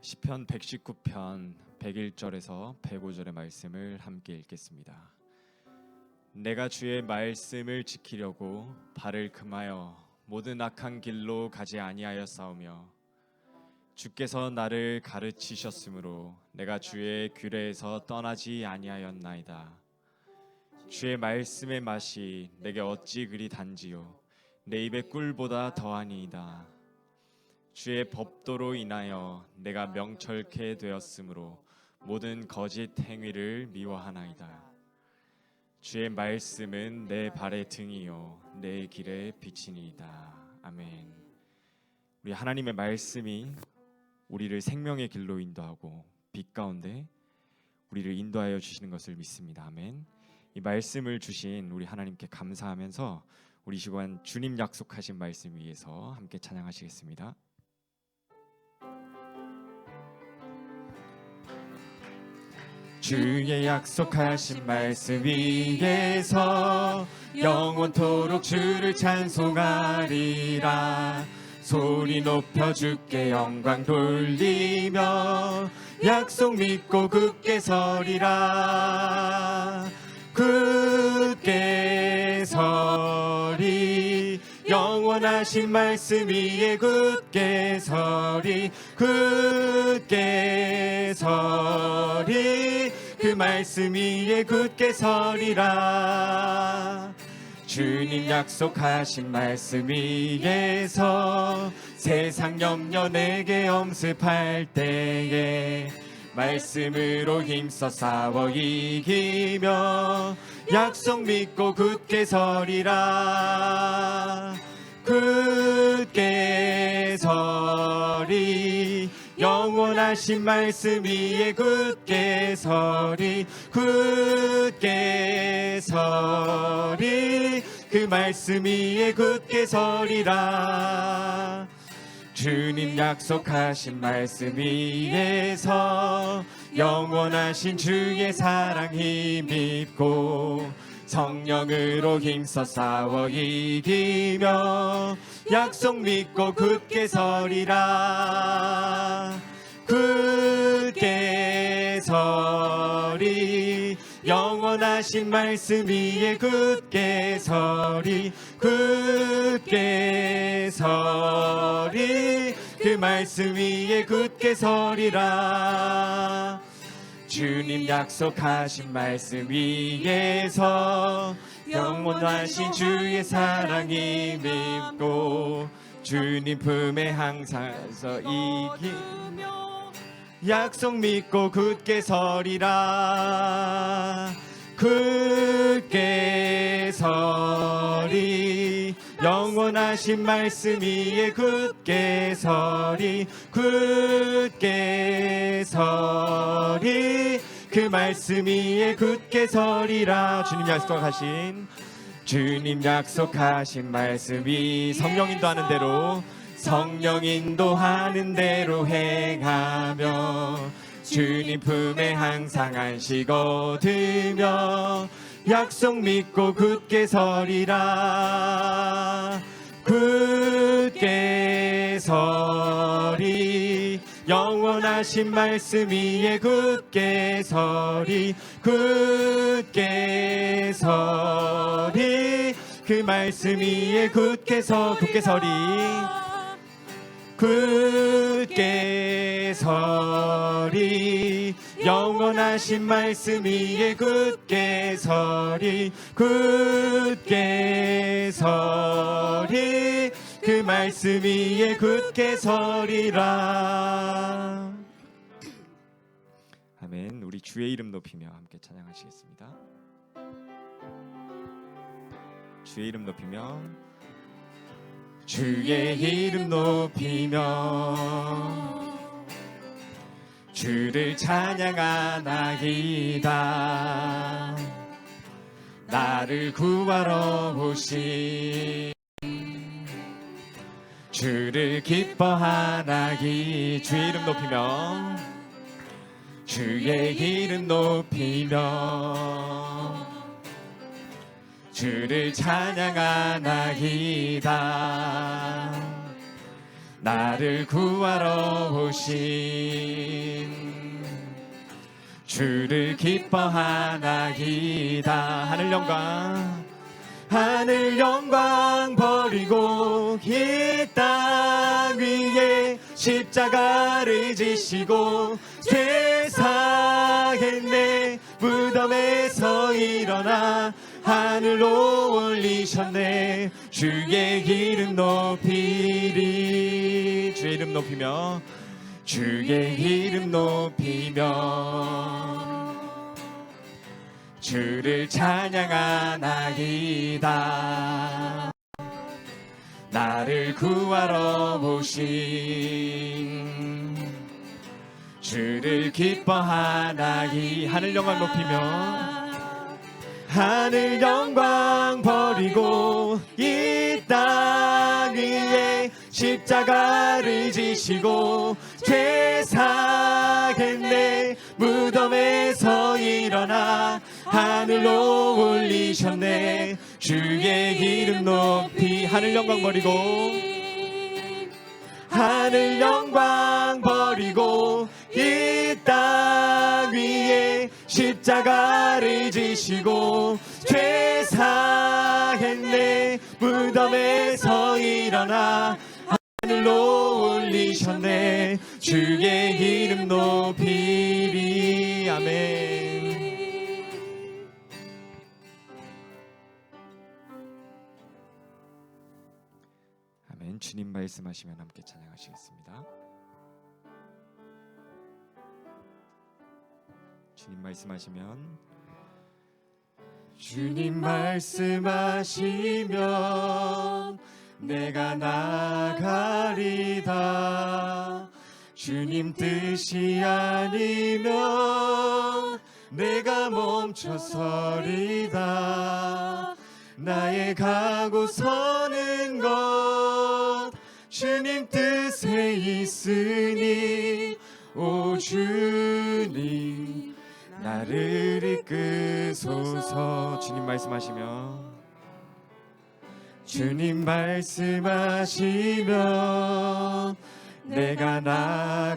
시편 119편 101절에서 105절의 말씀을 함께 읽겠습니다. 내가 주의 말씀을 지키려고 발을 금하여 모든 악한 길로 가지 아니하였사오며 주께서 나를 가르치셨으므로 내가 주의 규례에서 떠나지 아니하였나이다. 주의 말씀의 맛이 내게 어찌 그리 단지요 내 입의 꿀보다 더하니이다. 주의 법도로 인하여 내가 명철케 되었으므로 모든 거짓 행위를 미워하나이다. 주의 말씀은 내 발의 등이요 내 길의 빛이니이다. 아멘. 우리 하나님의 말씀이 우리를 생명의 길로 인도하고 빛 가운데 우리를 인도하여 주시는 것을 믿습니다. 아멘. 이 말씀을 주신 우리 하나님께 감사하면서 우리 시간 주님 약속하신 말씀 위에서 함께 찬양하시겠습니다. 주의 약속하신 말씀 위에서 영원토록 주를 찬송하리라. 소리 높여 주께 영광 돌리며 약속 믿고 굳게 서리라. 굳게 서리 영원하신 말씀 위에 굳게 서리. 굳게 서리 그 말씀 위에 굳게 서리라. 주님 약속하신 말씀 위에서 세상 염려 내게 엄습할 때에 말씀으로 힘써 싸워 이기며 약속 믿고 굳게 서리라. 굳게 서리 영원하신 말씀 위에 굳게 서리. 굳게 서리 그 말씀 위에 굳게 서리라. 주님 약속하신 말씀 위에서 영원하신 주의 사랑 힘입고 성령으로 힘써 싸워 이기며 약속 믿고 굳게 서리라. 굳게 서리 영원하신 말씀 위에 굳게 서리. 굳게 서리 그 말씀 위에 굳게 서리라. 주님 약속하신 말씀 위에서 영원하신 주의 사랑이 믿고 주님 품에 항상 서 이기며 약속 믿고 굳게 서리라. 굳게 서리 영원하신 말씀 위에 굳게 서리. 굳게 서리 그 말씀 위에 굳게 서리라. 주님 약속하신 말씀 위 성령 인도하는 대로 행하며 주님 품에 항상 안식 얻으며 약속 믿고 굳게 서리라. 굳게 서리 영원하신 말씀 위에 굳게 서리. 굳게 서리 그 말씀 위에 굳게 서리. 굳게 서리 영원하신 말씀 위에 굳게 서리. 굳게 서리 그 말씀 위에 굳게 서리라. 아멘. 우리 주의 이름 높이며 함께 찬양하시겠습니다. 주의 이름 높이며 주의 이름 높이며 주를 찬양하나이다. 나를 구하러 오신 주를 기뻐하나이. 주의 이름 높이며 주의 이름 높이며 주를 찬양하나이다. 나를 구하러 오신 주를 기뻐하나이다. 하늘 영광 버리고 이 땅 위에 십자가를 지시고 죄사했네 무덤에서 일어나 하늘로 올리셨네. 주의 이름 높이리. 주의 이름 높이며 주의 이름 높이며 주를 찬양하나이다. 나를 구하러 오신 주를 기뻐하나이. 하늘 영광 높이며 하늘 영광 버리고 이 땅 위에 십자가를 지시고 죄사했네 무덤에서 일어나 하늘로 올리셨네. 주의 이름 높이. 하늘 영광 버리고 이 땅 위에 십자가를 지시고 죄사했네 무덤에서 일어나 하늘로 올리셨네. 주의 이름 높이리. 아멘. 아멘. 주님 말씀하시면 함께 찬양하시겠습니다. 주님 말씀하시면 주님 말씀하시면 내가 나가리다. 주님 뜻이 아니면 내가 멈춰서리다. 나의 가고 서는 것 주님 뜻에 있으니 오 주님 나를 이끄소서. 주님 말씀하시면 주님 말씀하시면 내가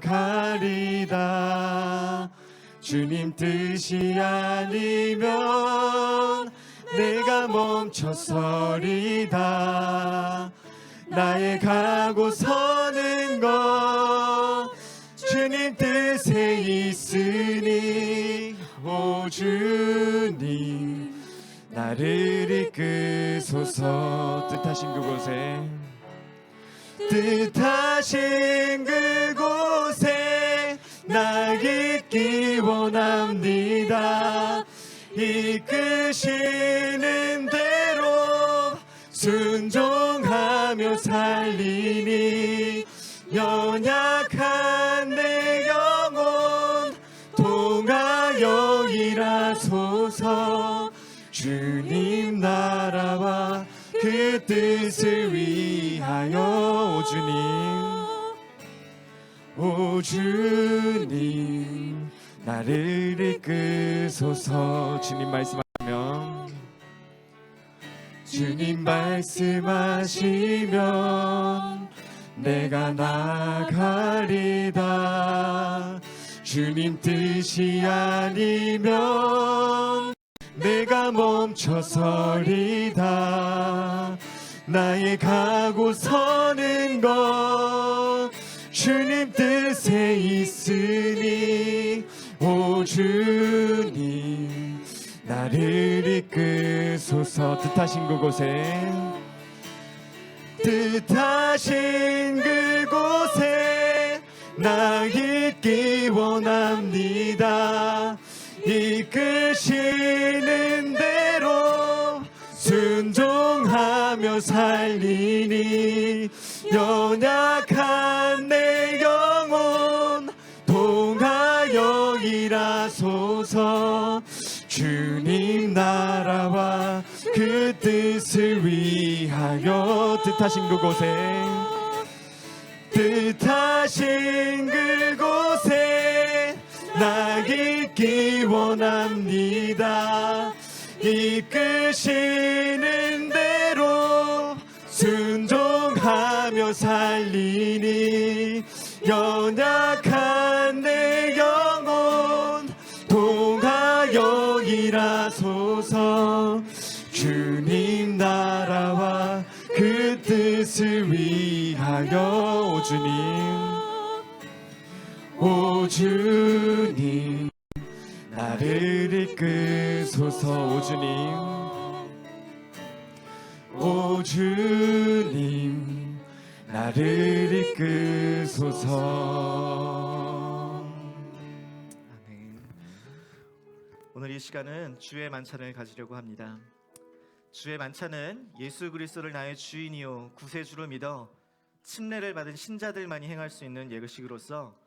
나가리다. 주님 뜻이 아니면 내가 멈춰서리다. 나의 가고 서는 것 주님 뜻에 있으니 오 주님 나를 이끄소서. 뜻하신 그곳에 나 있기 원합니다. 이끄시는 대로 순종하며 살리니 연약한 내 영혼 통하여 일하소서. 주님 나라와 그 뜻을 위하여 오 주님 나를 이끄소서. 주님 말씀하시면 내가 나가리다. 주님 뜻이 아니면 내가 멈춰서리다. 나의 가고 서는 것 주님 뜻에 있으니 오 주님 나를 이끄소서. 뜻하신 그곳에 나 있기 원합니다. 이끄시는 대로 순종하며 살리니 연약한 내 영혼 통하여 일하소서. 주님 나라와 그 뜻을 위하여 뜻하신 그곳에 나 있기 원합니다. 이끄시는 대로 순종하며 하여 살리니 연약한 내 영혼 통하여 일하소서. 주님 나라와 그 뜻을 위하여 오 주님, 오 주님 나를 이끄소서. 오 주님, 오 주님 나를 이끄소서. 아멘. 오늘 이 시간은 주의 만찬을 가지려고 합니다. 주의 만찬은 예수 그리스도를 나의 주인이요 구세주로 믿어 침례를 받은 신자들만이 행할 수 있는 예식으로서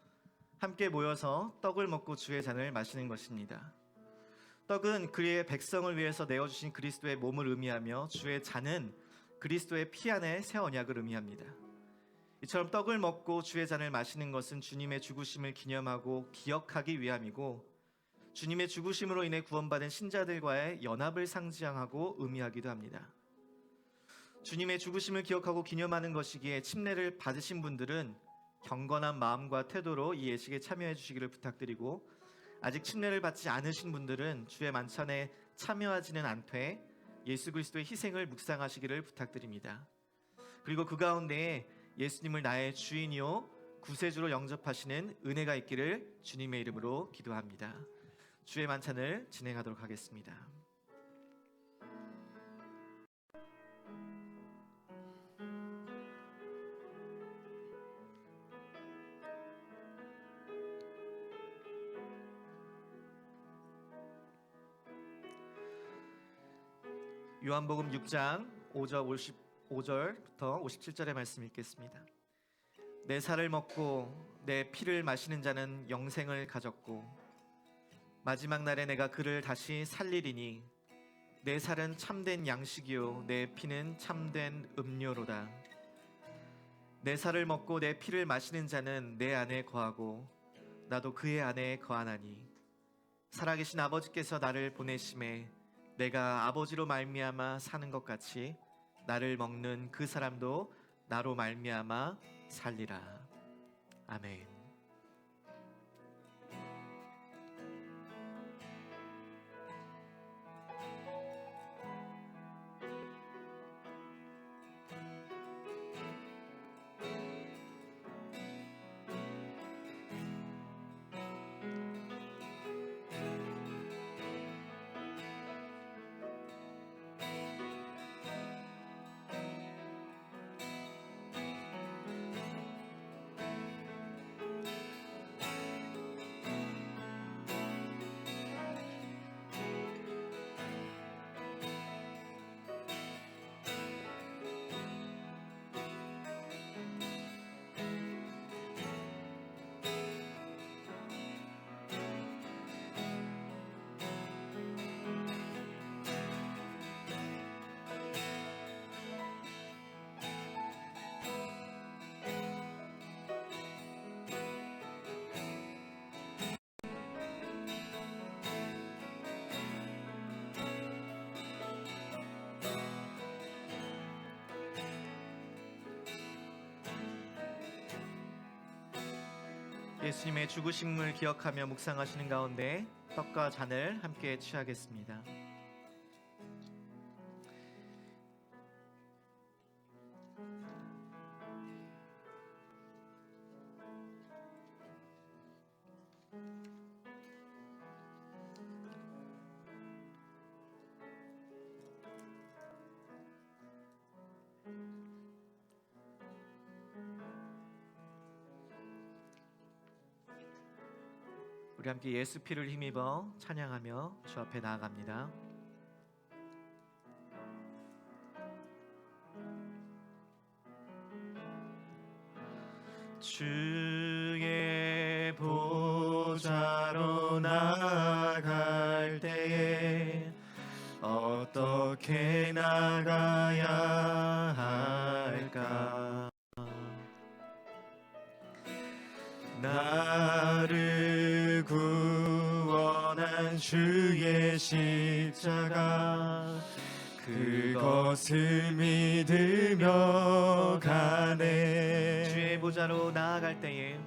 함께 모여서 떡을 먹고 주의 잔을 마시는 것입니다. 떡은 그의 백성을 위해서 내어주신 그리스도의 몸을 의미하며, 주의 잔은 그리스도의 피 안에 새 언약을 의미합니다. 이처럼 떡을 먹고 주의 잔을 마시는 것은 주님의 죽으심을 기념하고 기억하기 위함이고, 주님의 죽으심으로 인해 구원받은 신자들과의 연합을 상징하고 의미하기도 합니다. 주님의 죽으심을 기억하고 기념하는 것이기에 침례를 받으신 분들은 경건한 마음과 태도로 이 예식에 참여해 주시기를 부탁드리고, 아직 침례를 받지 않으신 분들은 주의 만찬에 참여하지는 않되 예수 그리스도의 희생을 묵상하시기를 부탁드립니다. 그리고 그 가운데에 예수님을 나의 주인이요 구세주로 영접하시는 은혜가 있기를 주님의 이름으로 기도합니다. 주의 만찬을 진행하도록 하겠습니다. 요한복음 6장 55절부터 57절의 말씀 읽겠습니다. 내 살을 먹고 내 피를 마시는 자는 영생을 가졌고 마지막 날에 내가 그를 다시 살리리니 내 살은 참된 양식이요 내 피는 참된 음료로다. 내 살을 먹고 내 피를 마시는 자는 내 안에 거하고 나도 그의 안에 거하나니 살아계신 아버지께서 나를 보내심에 내가 아버지로 말미암아 사는 것 같이 나를 먹는 그 사람도 나로 말미암아 살리라. 아멘. 예수님의 죽으심을 기억하며 묵상하시는 가운데 떡과 잔을 함께 취하겠습니다. 우리 함께 예수 피를 힘입어 찬양하며 주 앞에 나아갑니다. 주의 보좌로 나아갈 때에 어떻게 나가야 할까? 나를 구원한 주의 십자가 그것을 믿으며 가네. 주의 보좌로 나아갈 때에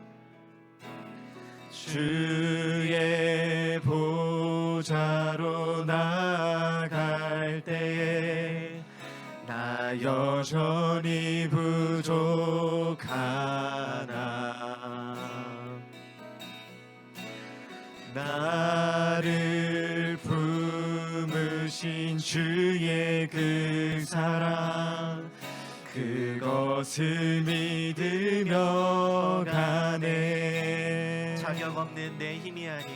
주의 보좌로 나아갈 때에 나 여전히 부족하나. 나를 품으신 주의 그 사랑, 그것을 믿으며 가네. 자격 없는 내 힘이 아닌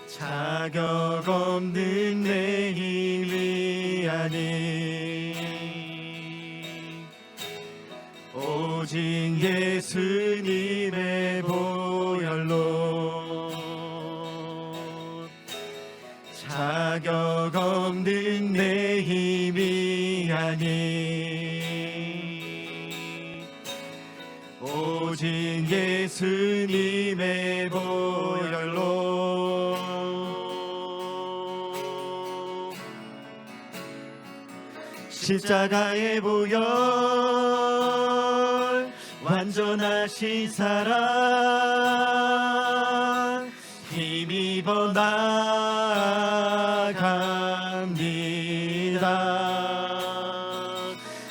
자격 없는 내 힘이 아닌 오직 예수님의 보혈로. 자격 없는 내 힘이 아닌 오직 예수님의 보혈로. 십자가의 보혈, 완전하신 사랑, 힘입어 나아갑니다.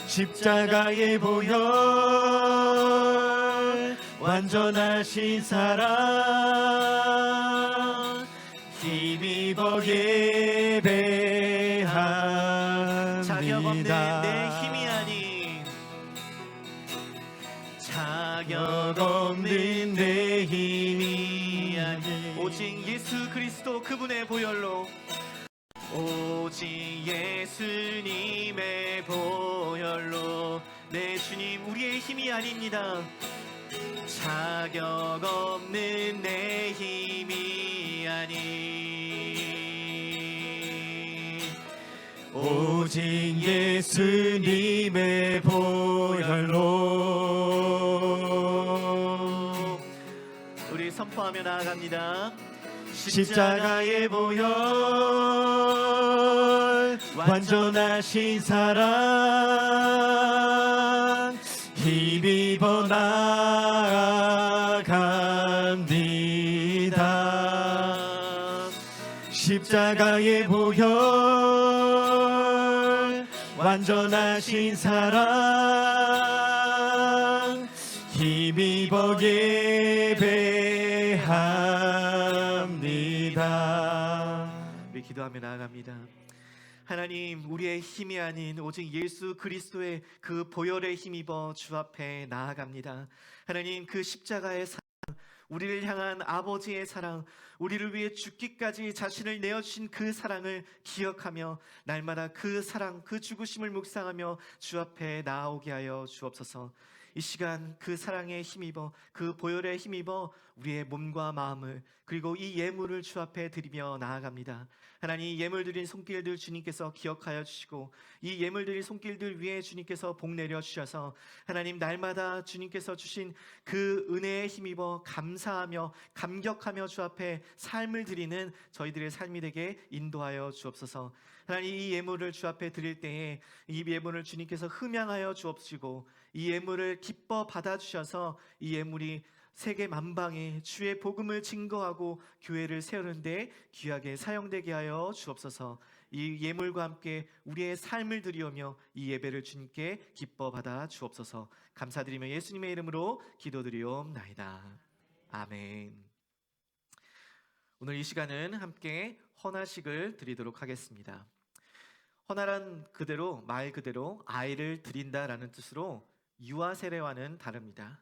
십자가의 보혈, 완전하신 사랑, 힘입어 예배합니다. 자격 없는 내 힘이 아닌 자격 없는 내 힘이 아닌 오직 예수 그리스도 그분의 보혈로. 오직 예수님의 보혈로. 내 주님 우리의 힘이 아닙니다. 자격 없는 내 힘이 아닌 오직 예수님의 보혈로. 우리 선포하며 나아갑니다. 십자가의 보혈, 완전하신 사랑, 힘입어 나아갑니다. 십자가의 보혈, 완전하신 사랑, 힘입어 예배합니다. 우리 기도하며 나아갑니다. 하나님, 우리의 힘이 아닌 오직 예수 그리스도의 그 보혈에 힘입어 주 앞에 나아갑니다. 하나님, 그 십자가의 사랑, 우리를 향한 아버지의 사랑, 우리를 위해 죽기까지 자신을 내어주신 그 사랑을 기억하며 날마다 그 사랑, 그 죽으심을 묵상하며 주 앞에 나아오게 하여 주옵소서. 이 시간 그 사랑에 힘입어, 그 보혈에 힘입어 우리의 몸과 마음을, 그리고 이 예물을 주 앞에 드리며 나아갑니다. 하나님, 예물 드린 손길들 주님께서 기억하여 주시고 이 예물 드린 손길들 위에 주님께서 복 내려 주셔서 하나님, 날마다 주님께서 주신 그 은혜에 힘입어 감사하며 감격하며 주 앞에 삶을 드리는 저희들의 삶이 되게 인도하여 주옵소서. 하나님, 이 예물을 주 앞에 드릴 때에 이 예물을 주님께서 흠양하여 주옵시고 이 예물을 기뻐 받아주셔서 이 예물이 세계 만방에 주의 복음을 증거하고 교회를 세우는 데 귀하게 사용되게 하여 주옵소서. 이 예물과 함께 우리의 삶을 드리오며 이 예배를 주님께 기뻐 받아 주옵소서. 감사드리며 예수님의 이름으로 기도드리옵나이다. 아멘. 오늘 이 시간은 함께 헌화식을 드리도록 하겠습니다. 헌화란 그대로, 말 그대로 아이를 드린다라는 뜻으로 유아 세례와는 다릅니다.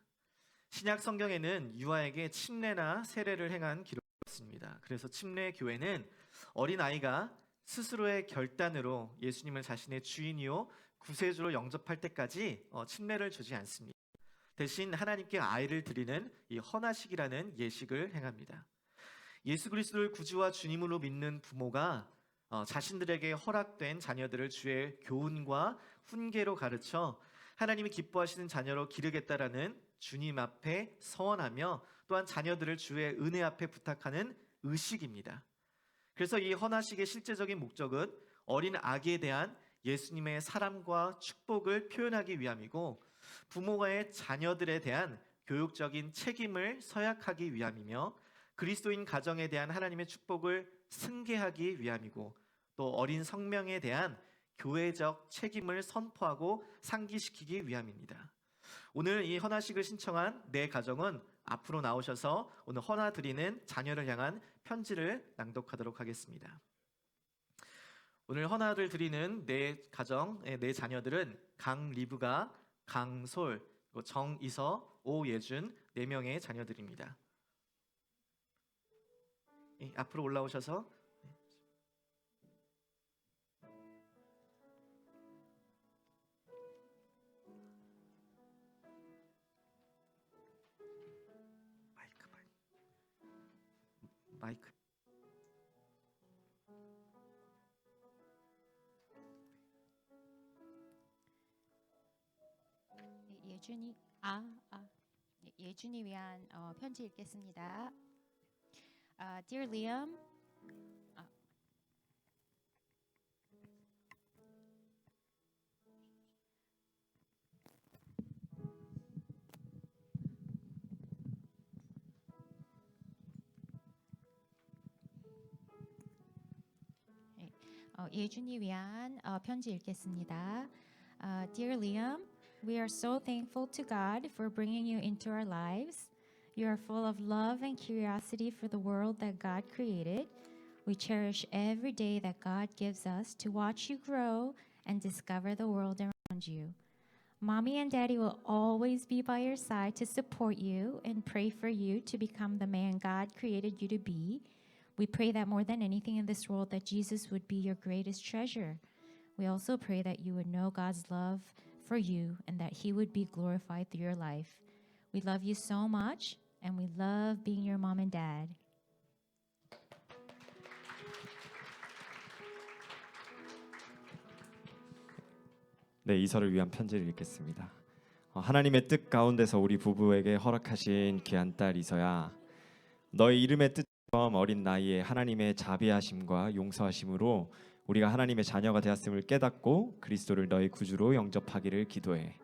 신약 성경에는 유아에게 침례나 세례를 행한 기록이 없습니다. 그래서 침례 교회는 어린 아이가 스스로의 결단으로 예수님을 자신의 주인이요 구세주로 영접할 때까지 침례를 주지 않습니다. 대신 하나님께 아이를 드리는 이 헌화식이라는 예식을 행합니다. 예수 그리스도를 구주와 주님으로 믿는 부모가 자신들에게 허락된 자녀들을 주의 교훈과 훈계로 가르쳐 하나님이 기뻐하시는 자녀로 기르겠다라는 주님 앞에 서원하며 또한 자녀들을 주의 은혜 앞에 부탁하는 의식입니다. 그래서 이 헌화식의 실제적인 목적은 어린 아기에 대한 예수님의 사랑과 축복을 표현하기 위함이고, 부모가의 자녀들에 대한 교육적인 책임을 서약하기 위함이며, 그리스도인 가정에 대한 하나님의 축복을 승계하기 위함이고, 또 어린 성명에 대한 교회적 책임을 선포하고 상기시키기 위함입니다. 오늘 이 헌화식을 신청한 네 가정은 앞으로 나오셔서 오늘 헌화 드리는 자녀를 향한 편지를 낭독하도록 하겠습니다. 오늘 헌화를 드리는 네 가정의 네 자녀들은 강리브가, 강솔, 정이서, 오예준 4명의 자녀들입니다. 앞으로 올라오셔서 마이크. 예준이 위한 편지 읽겠습니다. Dear Liam, 예준이 위한 편지 읽겠습니다. Dear Liam, we are so thankful to God for bringing you into our lives. You are full of love and curiosity for the world that God created. We cherish every day that God gives us to watch you grow and discover the world around you. Mommy and Daddy will always be by your side to support you and pray for you to become the man God created you to be. We pray that more than anything in this world that Jesus would be your greatest treasure. We also pray that you would know God's love for you and that he would be glorified through your life. We love you so much and we love being your mom and dad. 네, 이서를 위한 편지를 읽겠습니다. 하나님의 뜻 가운데서 우리 부부에게 허락하신 귀한 딸 이서야, 너의 이름의 뜻처럼 어린 나이에 하나님의 자비하심과 용서하심으로 우리가 하나님의 자녀가 되었음을 깨닫고 그리스도를 너의 구주로 영접하기를 기도해.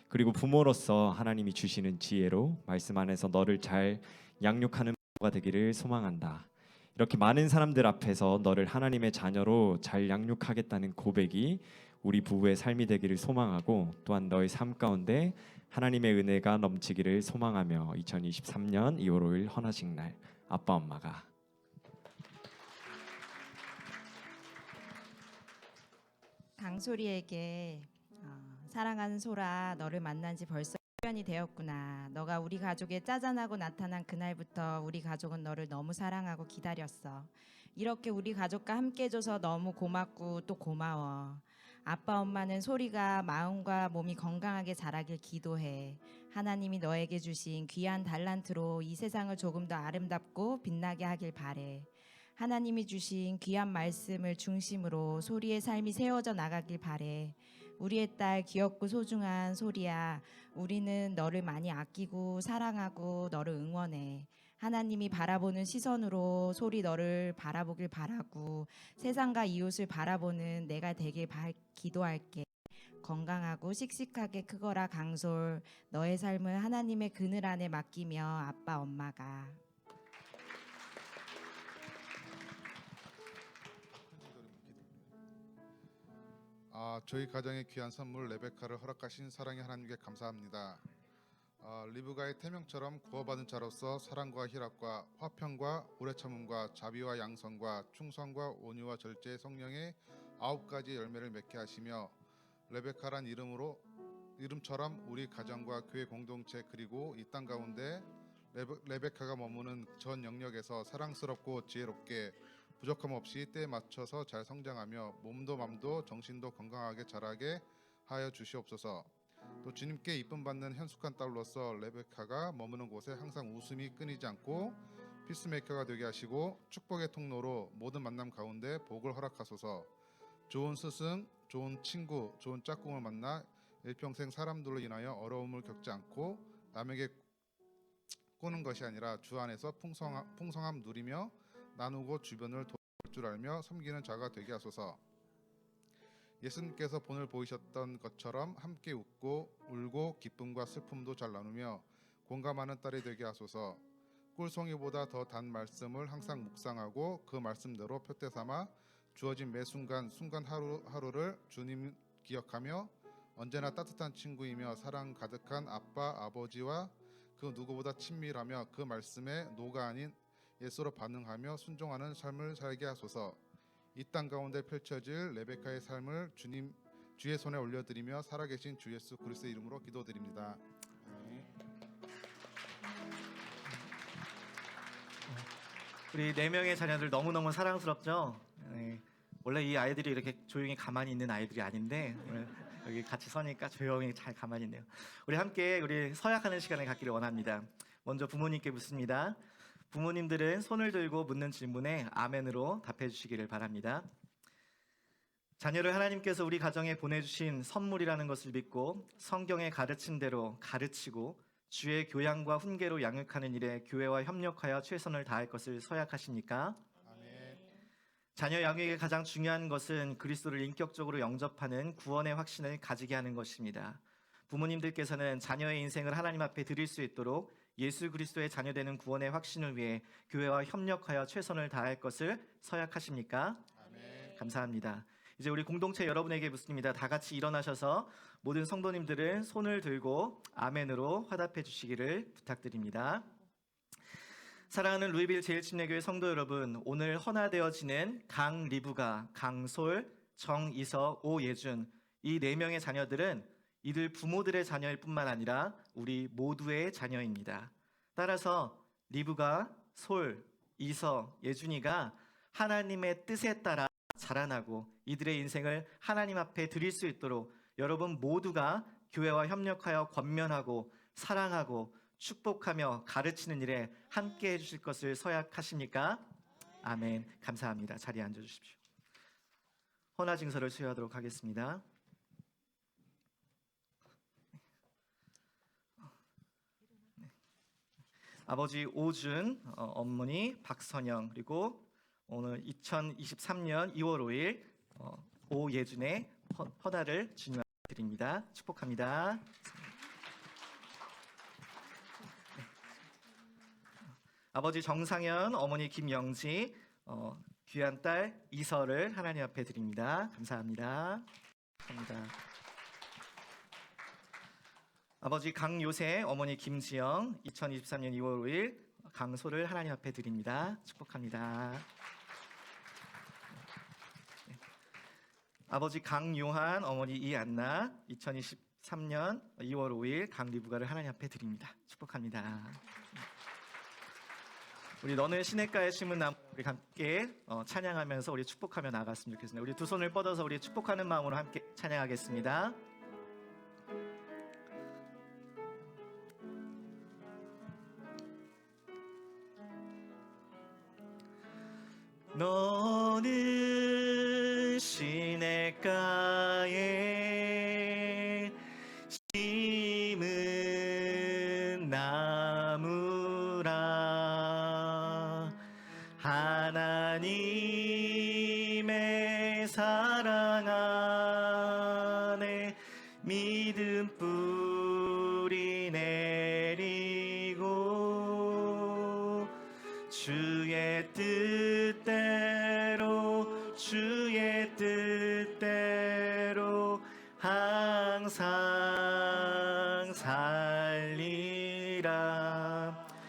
그리고 부모로서 하나님이 주시는 지혜로 말씀 안에서 너를 잘 양육하는 부모가 되기를 소망한다. 이렇게 많은 사람들 앞에서 너를 하나님의 자녀로 잘 양육하겠다는 고백이 우리 부부의 삶이 되기를 소망하고, 또한 너의 삶 가운데 하나님의 은혜가 넘치기를 소망하며 2023년 2월 5일 헌화식 날 아빠 엄마가. 강소리에게 사랑하는 소라, 너를 만난 지 벌써 1년이 되었구나. 너가 우리 가족에 짜잔하고 나타난 그날부터 우리 가족은 너를 너무 사랑하고 기다렸어. 이렇게 우리 가족과 함께 해줘서 너무 고맙고 또 고마워. 아빠 엄마는 소리가 마음과 몸이 건강하게 자라길 기도해. 하나님이 너에게 주신 귀한 달란트로 이 세상을 조금 더 아름답고 빛나게 하길 바래. 하나님이 주신 귀한 말씀을 중심으로 소리의 삶이 세워져 나가길 바래. 우리의 딸 귀엽고 소중한 소리야, 우리는 너를 많이 아끼고 사랑하고 너를 응원해. 하나님이 바라보는 시선으로 소리 너를 바라보길 바라고 세상과 이웃을 바라보는 내가 되길 기도할게. 건강하고 씩씩하게 크거라 강솔. 너의 삶을 하나님의 그늘 안에 맡기며 아빠 엄마가. 저희 가정의 귀한 선물 레베카를 허락하신 사랑의 하나님께 감사합니다. 리브가의 태명처럼 구원받은 자로서 사랑과 희락과 화평과 오래 참음과 자비와 양성과 충성과 온유와 절제 성령의 9가지 열매를 맺게 하시며, 레베카란 이름처럼 우리 가정과 교회 공동체 그리고 이 땅 가운데 레베카가 머무는 전 영역에서 사랑스럽고 지혜롭게 부족함 없이 때에 맞춰서 잘 성장하며 몸도 맘도 정신도 건강하게 자라게 하여 주시옵소서. 또 주님께 이쁨 받는 현숙한 딸로서 레베카가 머무는 곳에 항상 웃음이 끊이지 않고 피스메이커가 되게 하시고 축복의 통로로 모든 만남 가운데 복을 허락하소서. 좋은 스승, 좋은 친구, 좋은 짝꿍을 만나 일평생 사람들로 인하여 어려움을 겪지 않고 남에게 꾸는 것이 아니라 주 안에서 풍성함 누리며 나누고 주변을 도울 줄 알며 섬기는 자가 되게 하소서. 예수님께서 본을 보이셨던 것처럼 함께 웃고 울고 기쁨과 슬픔도 잘 나누며 공감하는 딸이 되게 하소서. 꿀송이보다 더 단 말씀을 항상 묵상하고 그 말씀대로 표대 삼아 주어진 매 순간 하루하루를 주님 기억하며 언제나 따뜻한 친구이며 사랑 가득한 아빠 아버지와 그 누구보다 친밀하며 그 말씀에 노가 아닌 예수로 반응하며 순종하는 삶을 살게 하소서. 이 땅 가운데 펼쳐질 레베카의 삶을 주의 손에 올려드리며 살아계신 주 예수 그리스도의 이름으로 기도드립니다. 우리 4명의 자녀들 너무너무 사랑스럽죠? 네. 원래 이 아이들이 이렇게 조용히 가만히 있는 아이들이 아닌데 오늘 여기 같이 서니까 조용히 잘 가만히 있네요. 우리 함께 우리 서약하는 시간을 갖기를 원합니다. 먼저 부모님께 묻습니다. 부모님들은 손을 들고 묻는 질문에 아멘으로 답해 주시기를 바랍니다. 자녀를 하나님께서 우리 가정에 보내주신 선물이라는 것을 믿고 성경의 가르침대로 가르치고 주의 교양과 훈계로 양육하는 일에 교회와 협력하여 최선을 다할 것을 서약하십니까? 아멘. 자녀 양육의 가장 중요한 것은 그리스도를 인격적으로 영접하는 구원의 확신을 가지게 하는 것입니다. 부모님들께서는 자녀의 인생을 하나님 앞에 드릴 수 있도록 예수 그리스도의 자녀되는 구원의 확신을 위해 교회와 협력하여 최선을 다할 것을 서약하십니까? 아멘. 감사합니다. 이제 우리 공동체 여러분에게 묻습니다. 다 같이 일어나셔서 모든 성도님들은 손을 들고 아멘으로 화답해 주시기를 부탁드립니다. 사랑하는 루이빌 제일침례교회 성도 여러분, 오늘 헌화되어지는 강리부가, 강솔, 정이서, 오예준 이 4명의 자녀들은 이들 부모들의 자녀일 뿐만 아니라 우리 모두의 자녀입니다. 따라서 리부가, 솔, 이서, 예준이가 하나님의 뜻에 따라 자라나고 이들의 인생을 하나님 앞에 드릴 수 있도록 여러분 모두가 교회와 협력하여 권면하고 사랑하고 축복하며 가르치는 일에 함께 해주실 것을 서약하십니까? 아멘. 감사합니다. 자리에 앉아주십시오. 헌화 증서를 수여하도록 하겠습니다. 아버지 오준, 어머니 박선영, 그리고 오늘 2023년 2월 5일 오예준의 헌화를 주님 앞에 드립니다. 축복합니다. 아버지 정상현, 어머니 김영지, 귀한 딸 이서를 하나님 앞에 드립니다. 감사합니다. 감사합니다. 아버지 강요세, 어머니 김지영, 2023년 2월 5일 강소를 하나님 앞에 드립니다. 축복합니다. 아버지 강요한, 어머니 이안나, 2023년 2월 5일 강리부가를 하나님 앞에 드립니다. 축복합니다. 우리 너는 시냇가에 심은 나무 우리 함께 찬양하면서 우리 축복하며 나아갔으면 좋겠습니다. 우리 두 손을 뻗어서 우리 축복하는 마음으로 함께 찬양하겠습니다. 너는 시냇가에 심은 나무라 하나님의 사랑 안에 믿음 뿌리 내리고 주의 뜻대로 항상 살리라.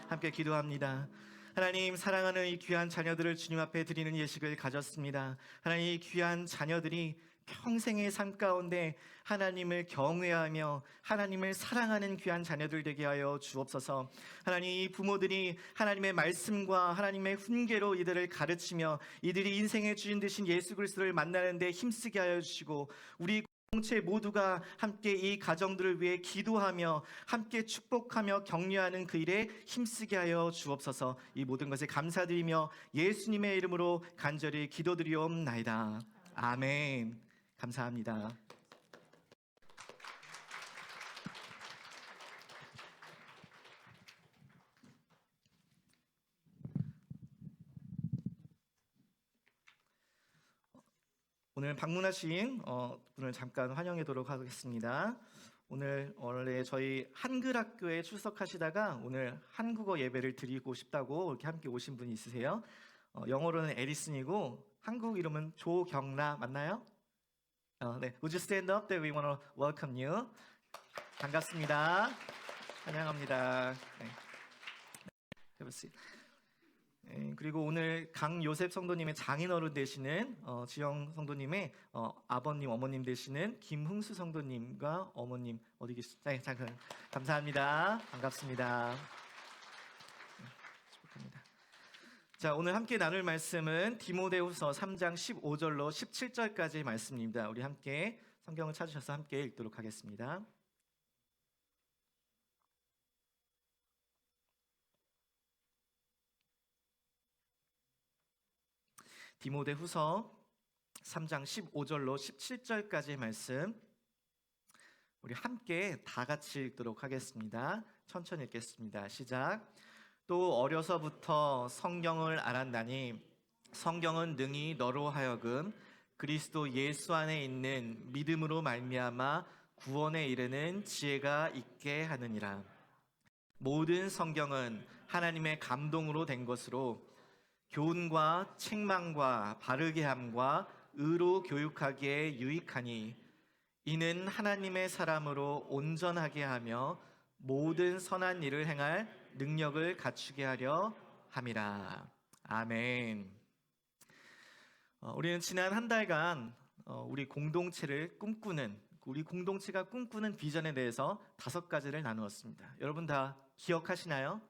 함께 기도합니다. 하나님, 사랑하는 이 귀한 자녀들을 주님 앞에 드리는 예식을 가졌습니다. 하나님, 이 귀한 자녀들이 평생의 삶 가운데 하나님을 경외하며 하나님을 사랑하는 귀한 자녀들 되게 하여 주옵소서. 하나님, 이 부모들이 하나님의 말씀과 하나님의 훈계로 이들을 가르치며 이들이 인생의 주인 되신 예수 그리스도를 만나는 데 힘쓰게 하여 주시고 우리 공동체 모두가 함께 이 가정들을 위해 기도하며 함께 축복하며 격려하는 그 일에 힘쓰게 하여 주옵소서. 이 모든 것에 감사드리며 예수님의 이름으로 간절히 기도드리옵나이다. 아멘. 감사합니다. 오늘 방문하신 분을 잠깐 환영하도록 하겠습니다. 오늘 원래 저희 한글학교에 출석하시다가 오늘 한국어 예배를 드리고 싶다고 이렇게 함께 오신 분이 있으세요. 영어로는 에리슨이고 한국 이름은 조경라 맞나요? 네. Would you stand up? That we want to welcome you. 반갑습니다. 환영합니다. 네. Have a seat. 그리고 오늘 강요셉 성도님의 장인어른 되시는 지영 성도님의 아버님 어머님 되시는 김흥수 성도님과 어머님 어디 계시죠? 네, 잠깐 감사합니다. 반갑습니다. 축복합니다. 자, 오늘 함께 나눌 말씀은 디모데후서 3장 15절로 17절까지의 말씀입니다. 우리 함께 성경을 찾으셔서 함께 읽도록 하겠습니다. 디모데후서 3장 15절로 17절까지의 말씀 우리 함께 다 같이 읽도록 하겠습니다. 천천히 읽겠습니다. 시작. 또 어려서부터 성경을 알았나니 성경은 능히 너로 하여금 그리스도 예수 안에 있는 믿음으로 말미암아 구원에 이르는 지혜가 있게 하느니라. 모든 성경은 하나님의 감동으로 된 것으로 교훈과 책망과 바르게 함과 의로 교육하기에 유익하니 이는 하나님의 사람으로 온전하게 하며 모든 선한 일을 행할 능력을 갖추게 하려 함이라. 아멘. 우리는 지난 한 달간 우리 공동체가 꿈꾸는 비전에 대해서 5가지를 나누었습니다. 여러분 다 기억하시나요?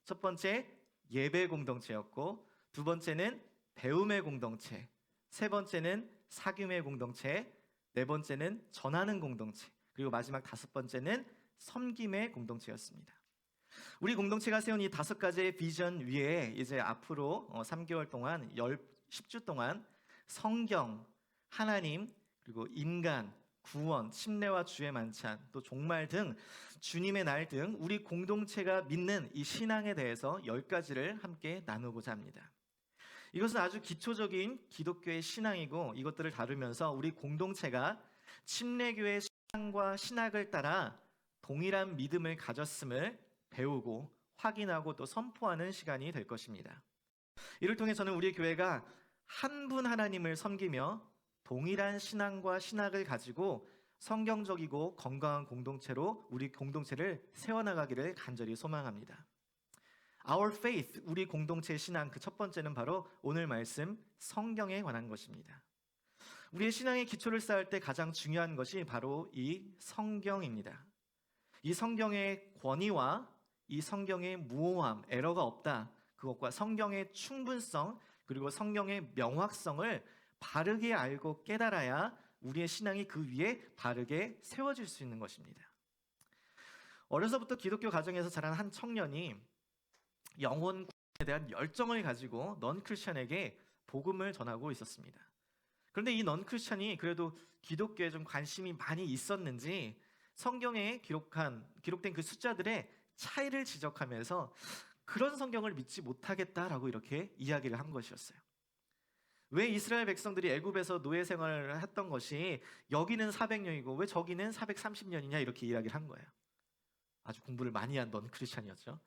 첫 번째 예배 공동체였고, 두 번째는 배움의 공동체, 세 번째는 사귐의 공동체, 네 번째는 전하는 공동체, 그리고 마지막 5번째는 섬김의 공동체였습니다. 우리 공동체가 세운 이 5가지의 비전 위에 이제 앞으로 3개월 동안 10주 동안 성경, 하나님, 그리고 인간, 구원, 침례와 주의 만찬, 또 종말 등 주님의 날 등 우리 공동체가 믿는 이 신앙에 대해서 10가지를 함께 나누고자 합니다. 이것은 아주 기초적인 기독교의 신앙이고, 이것들을 다루면서 우리 공동체가 침례교의 신앙과 신학을 따라 동일한 믿음을 가졌음을 배우고 확인하고 또 선포하는 시간이 될 것입니다. 이를 통해 저는 우리 교회가 한 분 하나님을 섬기며 동일한 신앙과 신학을 가지고 성경적이고 건강한 공동체로 우리 공동체를 세워나가기를 간절히 소망합니다. Our faith, 우리 공동체의 신앙, 그 첫 번째는 바로 오늘 말씀 성경에 관한 것입니다. 우리의 신앙의 기초를 쌓을 때 가장 중요한 것이 바로 이 성경입니다. 이 성경의 권위와 이 성경의 무오함, 에러가 없다, 그것과 성경의 충분성, 그리고 성경의 명확성을 바르게 알고 깨달아야 우리의 신앙이 그 위에 바르게 세워질 수 있는 것입니다. 어려서부터 기독교 가정에서 자란 한 청년이 영혼 구원에 대한 열정을 가지고 넌 크리스천에게 복음을 전하고 있었습니다. 그런데 이 넌 크리스천이 그래도 기독교에 좀 관심이 많이 있었는지 성경에 기록된 그 숫자들의 차이를 지적하면서 그런 성경을 믿지 못하겠다라고 이렇게 이야기를 한 것이었어요. 왜 이스라엘 백성들이 애굽에서 노예 생활을 했던 것이 여기는 400년이고 왜 저기는 430년이냐 이렇게 이야기를 한 거예요. 아주 공부를 많이 한 넌 크리스천이었죠.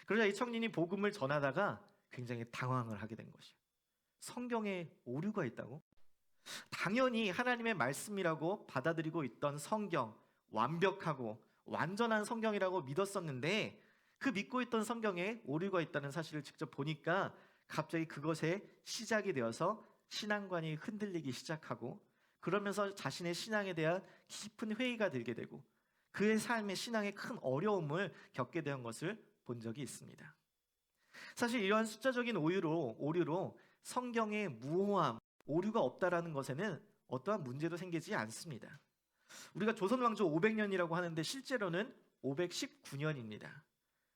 그러자 이 청년이 복음을 전하다가 굉장히 당황을 하게 된 것이에요. 성경에 오류가 있다고? 당연히 하나님의 말씀이라고 받아들이고 있던 성경, 완벽하고 완전한 성경이라고 믿었었는데 그 믿고 있던 성경에 오류가 있다는 사실을 직접 보니까 갑자기 그것에 시작이 되어서 신앙관이 흔들리기 시작하고, 그러면서 자신의 신앙에 대한 깊은 회의가 들게 되고 그의 삶의 신앙에 큰 어려움을 겪게 된 것을 본 적이 있습니다. 사실 이러한 숫자적인 오류로 성경의 무오함, 오류가 없다라는 것에는 어떠한 문제도 생기지 않습니다. 우리가 조선 왕조 500년이라고 하는데 실제로는 519년입니다.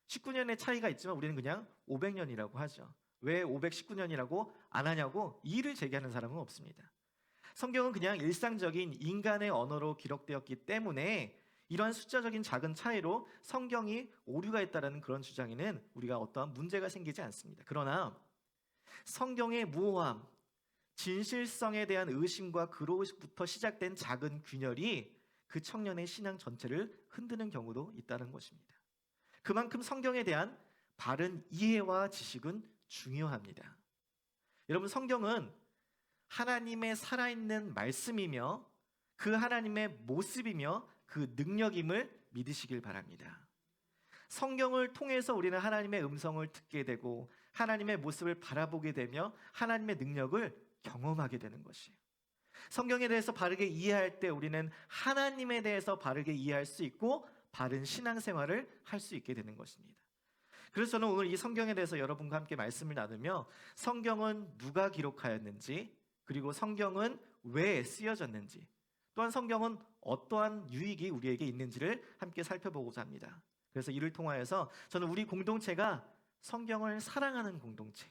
19년의 차이가 있지만 우리는 그냥 500년이라고 하죠. 왜 519년이라고 안 하냐고 이의를 제기하는 사람은 없습니다. 성경은 그냥 일상적인 인간의 언어로 기록되었기 때문에 이러한 숫자적인 작은 차이로 성경이 오류가 있다는 그런 주장에는 우리가 어떠한 문제가 생기지 않습니다. 그러나 성경의 무오함, 진실성에 대한 의심과 그로부터 시작된 작은 균열이 그 청년의 신앙 전체를 흔드는 경우도 있다는 것입니다. 그만큼 성경에 대한 바른 이해와 지식은 중요합니다. 여러분, 성경은 하나님의 살아있는 말씀이며 그 하나님의 모습이며 그 능력임을 믿으시길 바랍니다. 성경을 통해서 우리는 하나님의 음성을 듣게 되고 하나님의 모습을 바라보게 되며 하나님의 능력을 경험하게 되는 것이에요. 성경에 대해서 바르게 이해할 때 우리는 하나님에 대해서 바르게 이해할 수 있고 바른 신앙생활을 할 수 있게 되는 것입니다. 그래서 저는 오늘 이 성경에 대해서 여러분과 함께 말씀을 나누며 성경은 누가 기록하였는지, 그리고 성경은 왜 쓰여졌는지, 또한 성경은 어떠한 유익이 우리에게 있는지를 함께 살펴보고자 합니다. 그래서 이를 통하여서 저는 우리 공동체가 성경을 사랑하는 공동체,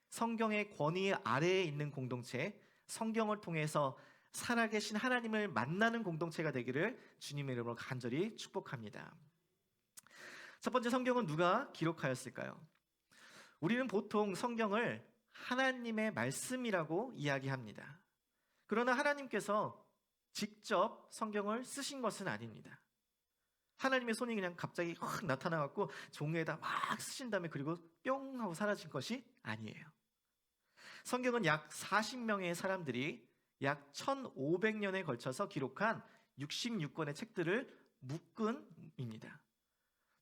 성경의 권위 아래에 있는 공동체, 성경을 통해서 살아계신 하나님을 만나는 공동체가 되기를 주님의 이름으로 간절히 축복합니다. 첫 번째, 성경은 누가 기록하였을까요? 우리는 보통 성경을 하나님의 말씀이라고 이야기합니다. 그러나 하나님께서 직접 성경을 쓰신 것은 아닙니다. 하나님의 손이 그냥 갑자기 확 나타나갖고 종이에다 막 쓰신 다음에 그리고 뿅 하고 사라진 것이 아니에요. 성경은 약 40명의 사람들이 약 1500년에 걸쳐서 기록한 66권의 책들을 묶은입니다.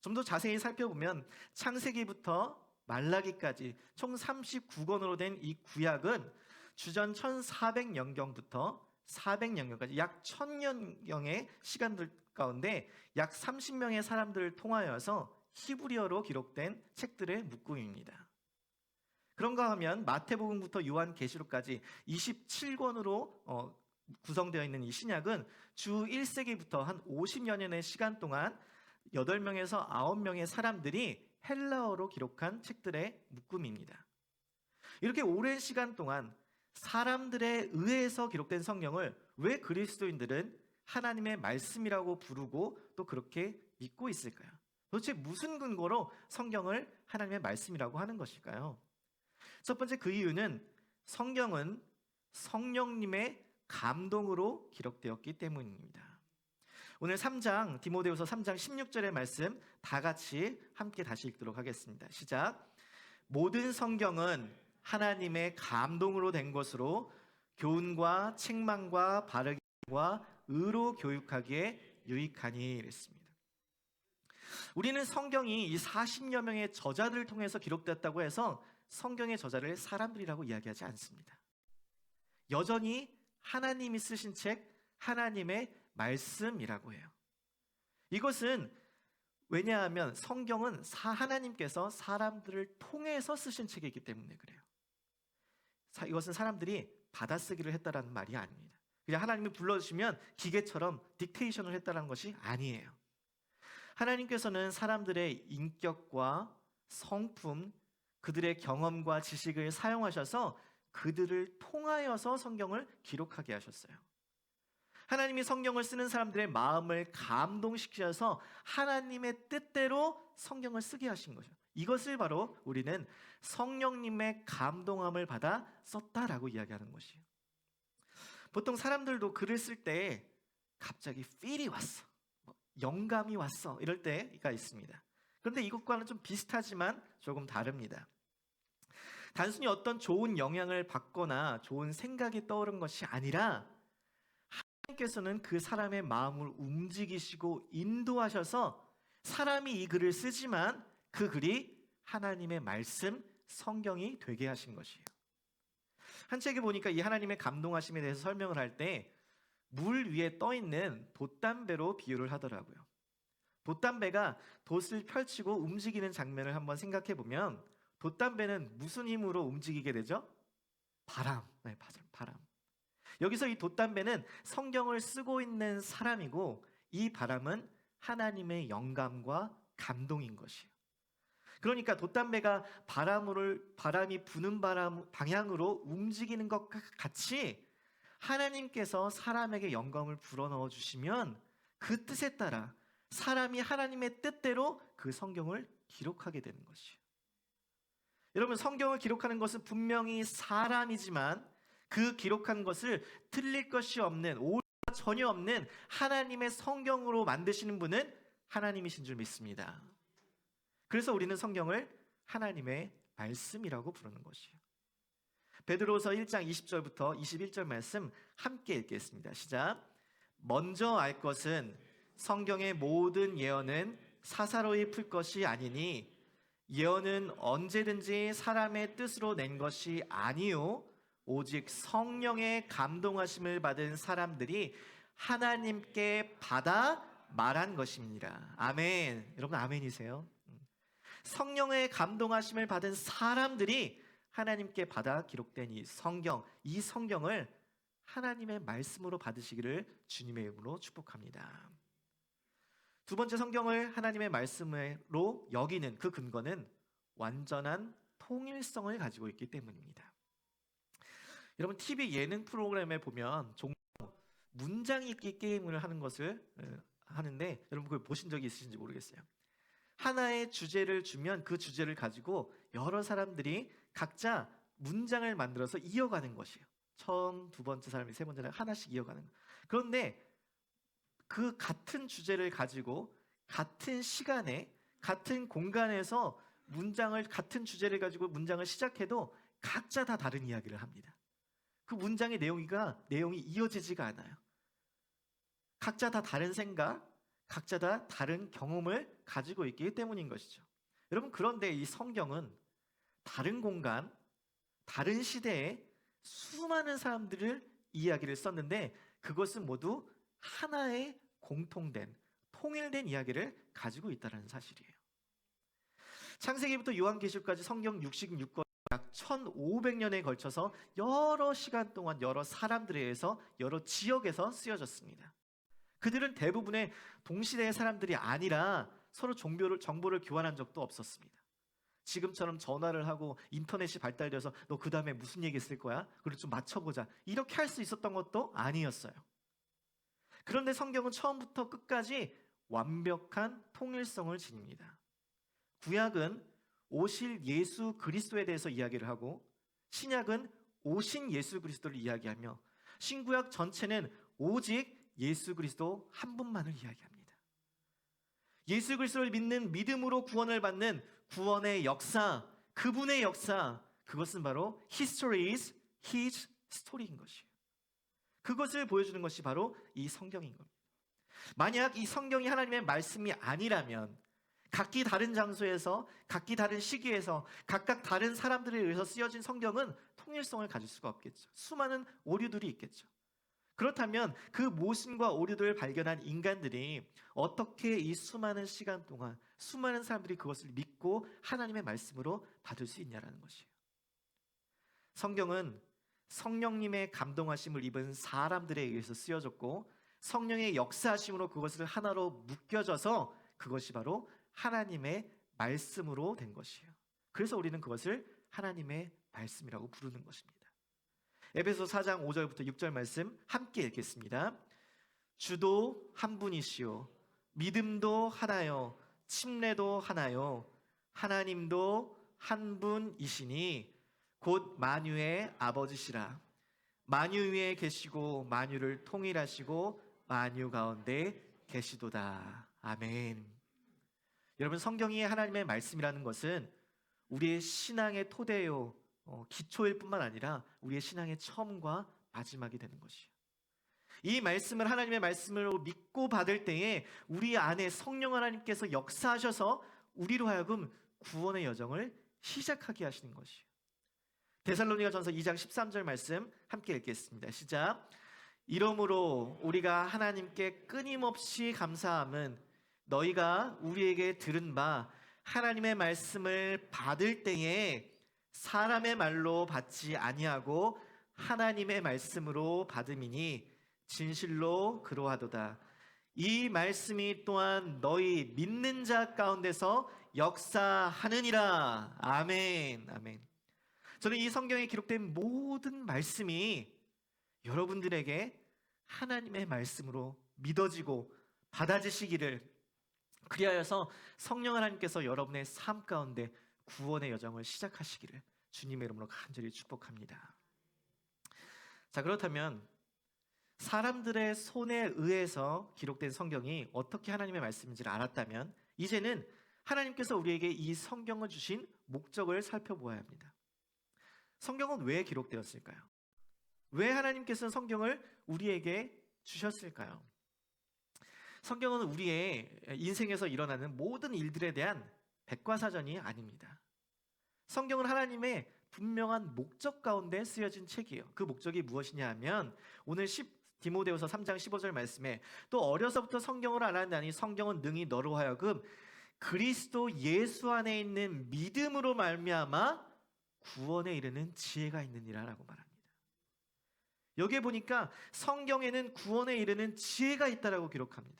좀 더 자세히 살펴보면 창세기부터 말라기까지 총 39권으로 된 이 구약은 주전 1400년경부터 400년경까지 약 1000년경의 시간들 가운데 약 30명의 사람들을 통하여서 히브리어로 기록된 책들의 묶음입니다. 그런가 하면 마태복음부터 요한계시록까지 27권으로 구성되어 있는 이 신약은 주 1세기부터 한 50여 년의 시간 동안 8명에서 9명의 사람들이 헬라어로 기록한 책들의 묶음입니다. 이렇게 오랜 시간 동안 사람들에 의해서 기록된 성경을 왜 그리스도인들은 하나님의 말씀이라고 부르고 또 그렇게 믿고 있을까요? 도대체 무슨 근거로 성경을 하나님의 말씀이라고 하는 것일까요? 첫 번째, 그 이유는 성경은 성령님의 감동으로 기록되었기 때문입니다. 오늘 3장 디모데후서 3장 16절의 말씀 다 같이 함께 다시 읽도록 하겠습니다. 시작. 모든 성경은 하나님의 감동으로 된 것으로 교훈과 책망과 바르게와 의로 교육하기에 유익하니 이랬습니다. 우리는 성경이 이 40여 명의 저자들을 통해서 기록됐다고 해서 성경의 저자를 사람들이라고 이야기하지 않습니다. 여전히 하나님이 쓰신 책, 하나님의 말씀이라고 해요. 이것은 왜냐하면 성경은 하나님께서 사람들을 통해서 쓰신 책이기 때문에 그래요. 이것은 사람들이 받아쓰기를 했다라는 말이 아닙니다. 그냥 하나님이 불러주시면 기계처럼 딕테이션을 했다는 것이 아니에요. 하나님께서는 사람들의 인격과 성품, 그들의 경험과 지식을 사용하셔서 그들을 통하여서 성경을 기록하게 하셨어요. 하나님이 성경을 쓰는 사람들의 마음을 감동시키셔서 하나님의 뜻대로 성경을 쓰게 하신 거죠. 이것을 바로 우리는 성령님의 감동함을 받아 썼다라고 이야기하는 것이에요. 보통 사람들도 글을 쓸 때 갑자기 필이 왔어, 영감이 왔어 이럴 때가 있습니다. 그런데 이것과는 좀 비슷하지만 조금 다릅니다. 단순히 어떤 좋은 영향을 받거나 좋은 생각이 떠오른 것이 아니라 하나님께서는 그 사람의 마음을 움직이시고 인도하셔서 사람이 이 글을 쓰지만 그 글이 하나님의 말씀, 성경이 되게 하신 것이에요. 한 책에 보니까 이 하나님의 감동하심에 대해서 설명을 할 때 물 위에 떠 있는 돛담배로 비유를 하더라고요. 돛담배가 돛을 펼치고 움직이는 장면을 한번 생각해 보면 돛담배는 무슨 힘으로 움직이게 되죠? 바람. 네, 맞아요. 바람. 여기서 이 돛담배는 성경을 쓰고 있는 사람이고 이 바람은 하나님의 영감과 감동인 것이에요. 그러니까 돛담배가 바람이 부는 방향으로 움직이는 것과 같이 하나님께서 사람에게 영감을 불어넣어 주시면 그 뜻에 따라 사람이 하나님의 뜻대로 그 성경을 기록하게 되는 것이에요. 여러분, 성경을 기록하는 것은 분명히 사람이지만 그 기록한 것을 틀릴 것이 없는, 오류가 전혀 없는 하나님의 성경으로 만드시는 분은 하나님이신 줄 믿습니다. 그래서 우리는 성경을 하나님의 말씀이라고 부르는 것이에요. 베드로서 1장 20절부터 21절 말씀 함께 읽겠습니다. 시작. 먼저 알 것은 성경의 모든 예언은 사사로이 풀 것이 아니니 예언은 언제든지 사람의 뜻으로 낸 것이 아니요 오직 성령의 감동하심을 받은 사람들이 하나님께 받아 말한 것입니다. 아멘. 여러분 아멘이세요? 성령의 감동하심을 받은 사람들이 하나님께 받아 기록된 이 성경을 하나님의 말씀으로 받으시기를 주님의 이름으로 축복합니다. 두 번째, 성경을 하나님의 말씀으로 여기는 그 근거는 완전한 통일성을 가지고 있기 때문입니다. 여러분 TV 예능 프로그램에 보면 종종 문장 읽기 게임을 하는 것을 하는데 여러분 그걸 보신 적이 있으신지 모르겠어요. 하나의 주제를 주면 그 주제를 가지고 여러 사람들이 각자 문장을 만들어서 이어가는 것이에요. 처음, 두 번째 사람이 세 번째 사람이 하나씩 이어가는 거. 그런데 그 같은 주제를 가지고 같은 시간에 같은 공간에서 같은 주제를 가지고 문장을 시작해도 각자 다 다른 이야기를 합니다. 그 문장의 내용이 이어지지가 않아요. 각자 다 다른 생각, 각자 다 다른 경험을 가지고 있기 때문인 것이죠. 여러분 그런데 이 성경은 다른 공간, 다른 시대에 수많은 사람들을 이야기를 썼는데 그것은 모두 하나의 공통된, 통일된 이야기를 가지고 있다는 사실이에요. 창세기부터 요한계시록까지 성경 66권 약 1500년에 걸쳐서 여러 시간 동안 여러 사람들에 의해서 여러 지역에서 쓰여졌습니다. 그들은 대부분의 동시대의 사람들이 아니라 서로 정보를 교환한 적도 없었습니다. 지금처럼 전화를 하고 인터넷이 발달돼서 너 그 다음에 무슨 얘기 쓸 거야? 그리고 좀 맞춰보자. 이렇게 할 수 있었던 것도 아니었어요. 그런데 성경은 처음부터 끝까지 완벽한 통일성을 지닙니다. 구약은 오실 예수 그리스도에 대해서 이야기를 하고 신약은 오신 예수 그리스도를 이야기하며 신구약 전체는 오직 예수 그리스도 한 분만을 이야기합니다. 예수 그리스도를 믿는 믿음으로 구원을 받는 구원의 역사, 그분의 역사, 그것은 바로 History is His Story인 것이에요. 그것을 보여주는 것이 바로 이 성경인 겁니다. 만약 이 성경이 하나님의 말씀이 아니라면 각기 다른 장소에서 각기 다른 시기에서 각각 다른 사람들에 의해서 쓰여진 성경은 통일성을 가질 수가 없겠죠. 수많은 오류들이 있겠죠. 그렇다면 그 모순과 오류들을 발견한 인간들이 어떻게 이 수많은 시간 동안 수많은 사람들이 그것을 믿고 하나님의 말씀으로 받을 수 있냐라는 것이에요. 성경은 성령님의 감동하심을 입은 사람들에 의해서 쓰여졌고 성령의 역사하심으로 그것을 하나로 묶여져서 그것이 바로 하나님의 말씀으로 된 것이에요. 그래서 우리는 그것을 하나님의 말씀이라고 부르는 것입니다. 에베소 4장 5절부터 6절 말씀 함께 읽겠습니다. 주도 한 분이시요 믿음도 하나요 침례도 하나요 하나님도 한 분이시니 곧 만유의 아버지시라. 만유 위에 계시고 만유를 통일하시고 만유 가운데 계시도다. 아멘. 여러분 성경이 하나님의 말씀이라는 것은 우리의 신앙의 토대요 기초일 뿐만 아니라 우리의 신앙의 처음과 마지막이 되는 것이에요. 이 말씀을 하나님의 말씀으로 믿고 받을 때에 우리 안에 성령 하나님께서 역사하셔서 우리로 하여금 구원의 여정을 시작하게 하시는 것이에요. 데살로니가전서 2장 13절 말씀 함께 읽겠습니다. 시작. 이러므로 우리가 하나님께 끊임없이 감사함은 너희가 우리에게 들은 바 하나님의 말씀을 받을 때에 사람의 말로 받지 아니하고 하나님의 말씀으로 받음이니 진실로 그러하도다. 이 말씀이 또한 너희 믿는 자 가운데서 역사하느니라. 아멘. 아멘. 저는 이 성경에 기록된 모든 말씀이 여러분들에게 하나님의 말씀으로 믿어지고 받아지시기를, 그리하여서 성령 하나님께서 여러분의 삶 가운데 구원의 여정을 시작하시기를 주님의 이름으로 간절히 축복합니다. 자, 그렇다면 사람들의 손에 의해서 기록된 성경이 어떻게 하나님의 말씀인지를 알았다면 이제는 하나님께서 우리에게 이 성경을 주신 목적을 살펴보아야 합니다. 성경은 왜 기록되었을까요? 왜 하나님께서는 성경을 우리에게 주셨을까요? 성경은 우리의 인생에서 일어나는 모든 일들에 대한 백과사전이 아닙니다. 성경은 하나님의 분명한 목적 가운데 쓰여진 책이에요. 그 목적이 무엇이냐 하면 오늘 디모데후서 3장 15절 말씀에 또 어려서부터 성경을 알았나니 성경은 능히 너로 하여금 그리스도 예수 안에 있는 믿음으로 말미암아 구원에 이르는 지혜가 있느니라라고 말합니다. 여기에 보니까 성경에는 구원에 이르는 지혜가 있다라고 기록합니다.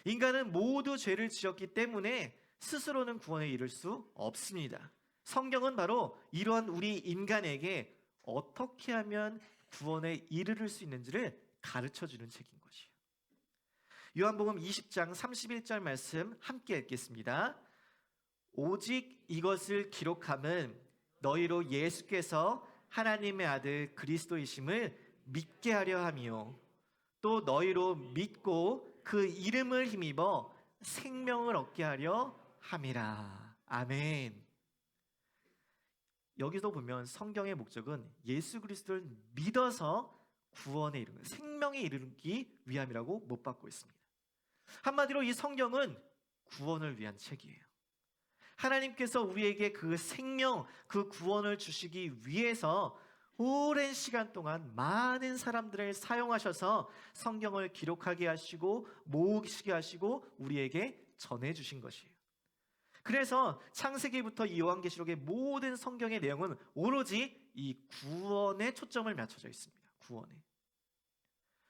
인간은 모두 죄를 지었기 때문에 스스로는 구원에 이를 수 없습니다. 성경은 바로 이러한 우리 인간에게 어떻게 하면 구원에 이르를 수 있는지를 가르쳐주는 책인 것이에요. 요한복음 20장 31절 말씀 함께 읽겠습니다. 오직 이것을 기록함은 너희로 예수께서 하나님의 아들 그리스도이심을 믿게 하려 함이요 또 너희로 믿고 그 이름을 힘입어 생명을 얻게 하려 함이라. 아멘. 여기서 보면 성경의 목적은 예수 그리스도를 믿어서 구원에 이르는 생명에 이르기 위함이라고 못 받고 있습니다. 한마디로 이 성경은 구원을 위한 책이에요. 하나님께서 우리에게 그 생명, 그 구원을 주시기 위해서 오랜 시간 동안 많은 사람들을 사용하셔서 성경을 기록하게 하시고 모으게 하시고 우리에게 전해주신 것이에요. 그래서 창세기부터 이 요한계시록의 모든 성경의 내용은 오로지 이 구원에 초점을 맞춰져 있습니다. 구원에.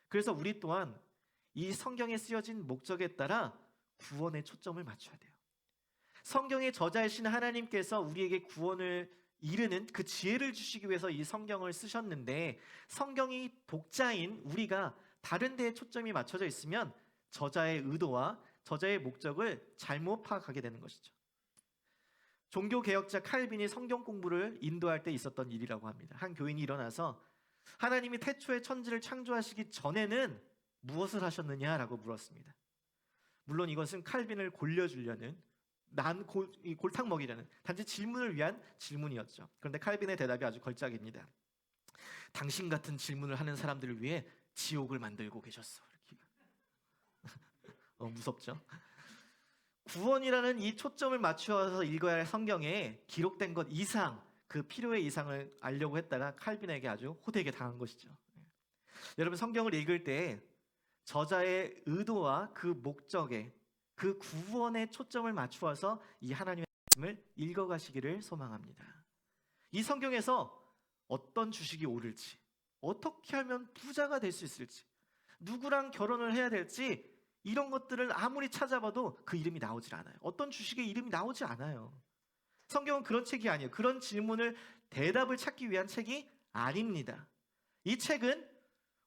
그래서 우리 또한 이 성경에 쓰여진 목적에 따라 구원에 초점을 맞춰야 돼요. 성경의 저자이신 하나님께서 우리에게 구원을 이르는 그 지혜를 주시기 위해서 이 성경을 쓰셨는데 성경이 독자인 우리가 다른 데에 초점이 맞춰져 있으면 저자의 의도와 저자의 목적을 잘못 파악하게 되는 것이죠. 종교개혁자 칼빈이 성경 공부를 인도할 때 있었던 일이라고 합니다. 한 교인이 일어나서 하나님이 태초에 천지를 창조하시기 전에는 무엇을 하셨느냐라고 물었습니다. 물론 이것은 칼빈을 골려주려는 골탕 먹이려는 단지 질문을 위한 질문이었죠. 그런데 칼빈의 대답이 아주 걸작입니다. 당신 같은 질문을 하는 사람들을 위해 지옥을 만들고 계셨어. 무섭죠? 구원이라는 이 초점을 맞추어서 읽어야 할 성경에 기록된 것 이상 그 필요의 이상을 알려고 했다가 칼빈에게 아주 호되게 당한 것이죠. 여러분 성경을 읽을 때 저자의 의도와 그 목적에 그 구원에 초점을 맞추어서 이 하나님의 말씀을 읽어가시기를 소망합니다. 이 성경에서 어떤 주식이 오를지, 어떻게 하면 부자가 될 수 있을지, 누구랑 결혼을 해야 될지 이런 것들을 아무리 찾아봐도 그 이름이 나오질 않아요. 어떤 주식의 이름이 나오지 않아요. 성경은 그런 책이 아니에요. 그런 질문을 대답을 찾기 위한 책이 아닙니다. 이 책은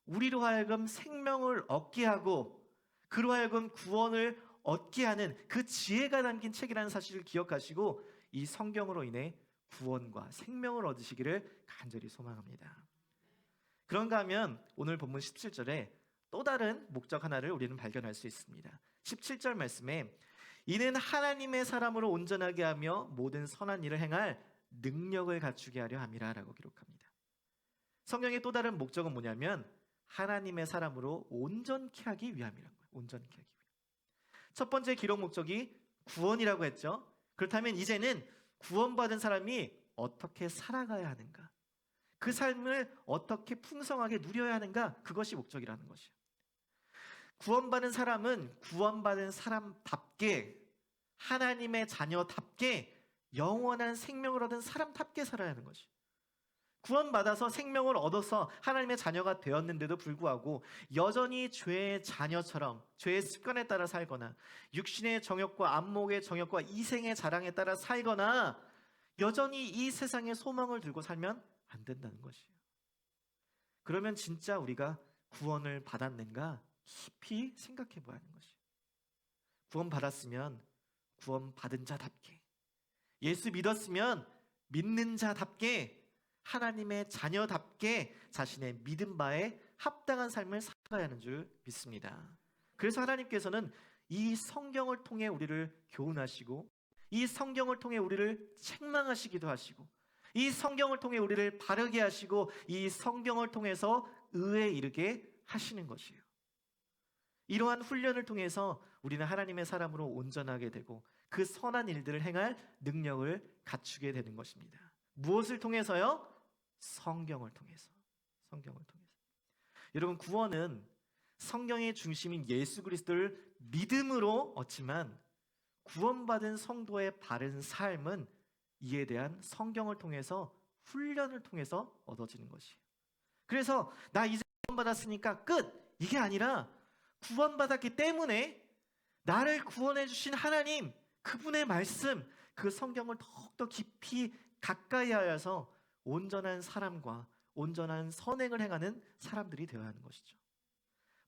우리로 하여금 생명을 얻게 하고 그로 하여금 구원을 얻게 하는 그 지혜가 담긴 책이라는 사실을 기억하시고 이 성경으로 인해 구원과 생명을 얻으시기를 간절히 소망합니다. 그런가 하면 오늘 본문 17절에 또 다른 목적 하나를 우리는 발견할 수 있습니다. 17절 말씀에 이는 하나님의 사람으로 온전하게 하며 모든 선한 일을 행할 능력을 갖추게 하려 함이라 라고 기록합니다. 성경의 또 다른 목적은 뭐냐면 하나님의 사람으로 온전케 하기 위함이라는 거예요. 온전케 하기 위함. 첫 번째 기록 목적이 구원이라고 했죠. 그렇다면 이제는 구원받은 사람이 어떻게 살아가야 하는가, 그 삶을 어떻게 풍성하게 누려야 하는가, 그것이 목적이라는 것이에요. 구원받은 사람은 구원받은 사람답게 하나님의 자녀답게 영원한 생명을 얻은 사람답게 살아야 하는 것이에요. 구원받아서 생명을 얻어서 하나님의 자녀가 되었는데도 불구하고 여전히 죄의 자녀처럼 죄의 습관에 따라 살거나 육신의 정욕과 안목의 정욕과 이생의 자랑에 따라 살거나 여전히 이 세상에 소망을 들고 살면 안 된다는 것이에요. 그러면 진짜 우리가 구원을 받았는가 깊이 생각해 봐야 하는 것이에요. 구원받았으면 구원받은 자답게, 예수 믿었으면 믿는 자답게 하나님의 자녀답게 자신의 믿음 바에 합당한 삶을 살아가야 하는 줄 믿습니다. 그래서 하나님께서는 이 성경을 통해 우리를 교훈하시고, 이 성경을 통해 우리를 책망하시기도 하시고, 이 성경을 통해 우리를 바르게 하시고, 이 성경을 통해서 의에 이르게 하시는 것이에요. 이러한 훈련을 통해서 우리는 하나님의 사람으로 온전하게 되고 그 선한 일들을 행할 능력을 갖추게 되는 것입니다. 무엇을 통해서요? 성경을 통해서. 성경을 통해서. 여러분, 구원은 성경의 중심인 예수 그리스도를 믿음으로 얻지만 구원받은 성도의 바른 삶은 이에 대한 성경을 통해서, 훈련을 통해서 얻어지는 것이에요. 그래서 나 이제 구원받았으니까 끝! 이게 아니라 구원받았기 때문에 나를 구원해 주신 하나님, 그분의 말씀, 그 성경을 더욱더 깊이 가까이 하여서 온전한 사람과 온전한 선행을 행하는 사람들이 되어야 하는 것이죠.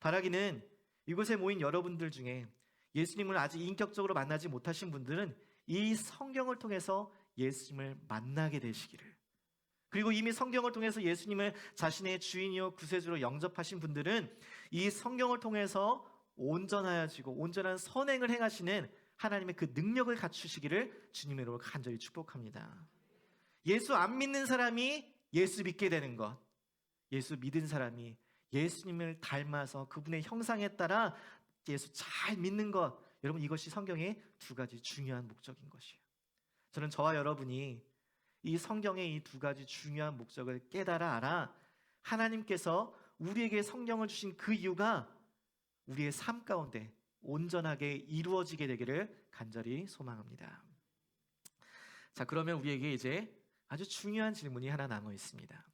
바라기는 이곳에 모인 여러분들 중에 예수님을 아직 인격적으로 만나지 못하신 분들은 이 성경을 통해서 예수님을 만나게 되시기를, 그리고 이미 성경을 통해서 예수님을 자신의 주인이요 구세주로 영접하신 분들은 이 성경을 통해서 온전하여지고 온전한 선행을 행하시는 하나님의 그 능력을 갖추시기를 주님의 이름으로 간절히 축복합니다. 예수 안 믿는 사람이 예수 믿게 되는 것, 예수 믿은 사람이 예수님을 닮아서 그분의 형상에 따라 예수 잘 믿는 것, 여러분, 이것이 성경의 두 가지 중요한 목적인 것이에요. 저는 저와 여러분이 이 성경의 이 두 가지 중요한 목적을 깨달아 알아 하나님께서 우리에게 성경을 주신 그 이유가 우리의 삶 가운데 온전하게 이루어지게 되기를 간절히 소망합니다. 자, 그러면 우리에게 이제 아주 중요한 질문이 하나 남아 있습니다.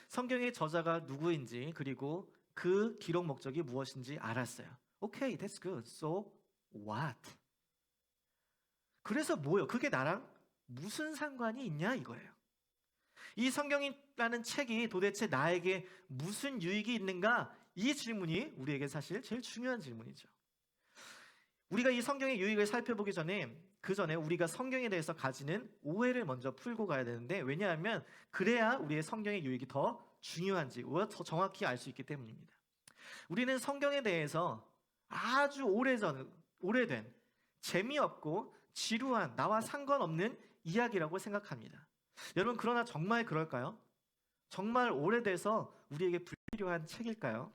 성경의 저자가 누구인지, 그리고 그 기록 목적이 무엇인지 알았어요. Okay, that's good. So what? 그래서 뭐요? 그게 나랑 무슨 상관이 있냐 이거예요. 이 성경이라는 책이 도대체 나에게 무슨 유익이 있는가? 이 질문이 우리에게 사실 제일 중요한 질문이죠. 우리가 이 성경의 유익을 살펴보기 전에, 그 전에 우리가 성경에 대해서 가지는 오해를 먼저 풀고 가야 되는데, 왜냐하면 그래야 우리의 성경의 유익이 더 중요한지 더 정확히 알 수 있기 때문입니다. 우리는 성경에 대해서 아주 오래된 재미없고 지루한, 나와 상관없는 이야기라고 생각합니다. 여러분, 그러나 정말 그럴까요? 정말 오래돼서 우리에게 불필요한 책일까요?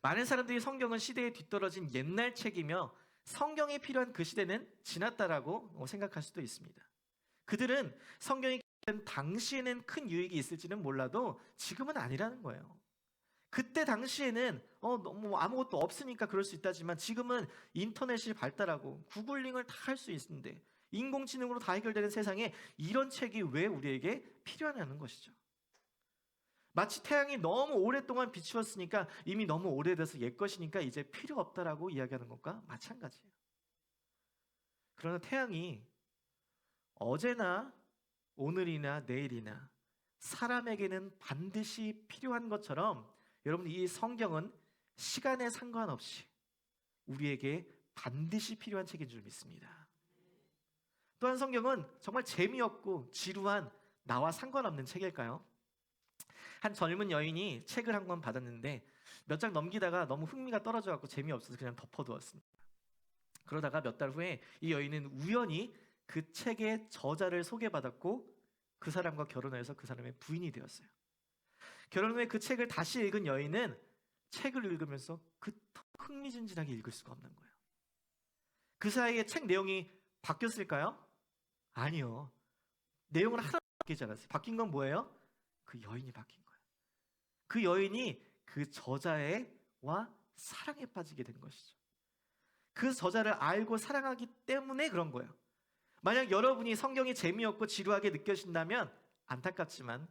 많은 사람들이 성경은 시대에 뒤떨어진 옛날 책이며 성경이 필요한 그 시대는 지났다라고 생각할 수도 있습니다. 그들은 성경이 당시에는 큰 유익이 있을지는 몰라도 지금은 아니라는 거예요. 그때 당시에는 너무 아무것도 없으니까 그럴 수 있다지만 지금은 인터넷이 발달하고 구글링을 다 할 수 있는데, 인공지능으로 다 해결되는 세상에 이런 책이 왜 우리에게 필요하냐는 것이죠. 마치 태양이 너무 오랫동안 비추었으니까 이미 너무 오래돼서 옛것이니까 이제 필요 없다라고 이야기하는 것과 마찬가지예요. 그러나 태양이 어제나 오늘이나 내일이나 사람에게는 반드시 필요한 것처럼, 여러분, 이 성경은 시간에 상관없이 우리에게 반드시 필요한 책인 줄 믿습니다. 또한 성경은 정말 재미없고 지루한, 나와 상관없는 책일까요? 한 젊은 여인이 책을 한 권 받았는데 몇 장 넘기다가 너무 흥미가 떨어져서 재미없어서 그냥 덮어두었습니다. 그러다가 몇 달 후에 이 여인은 우연히 그 책의 저자를 소개받았고 그 사람과 결혼해서 그 사람의 부인이 되었어요. 결혼 후에 그 책을 다시 읽은 여인은 책을 읽으면서 그토록 흥미진진하게 읽을 수가 없는 거예요. 그 사이에 책 내용이 바뀌었을까요? 아니요. 내용은 하나도 바뀌지 않았어요. 바뀐 건 뭐예요? 그 여인이 바뀐 거예요. 그 여인이 그 저자와 사랑에 빠지게 된 것이죠. 그 저자를 알고 사랑하기 때문에 그런 거예요. 만약 여러분이 성경이 재미없고 지루하게 느껴진다면 안타깝지만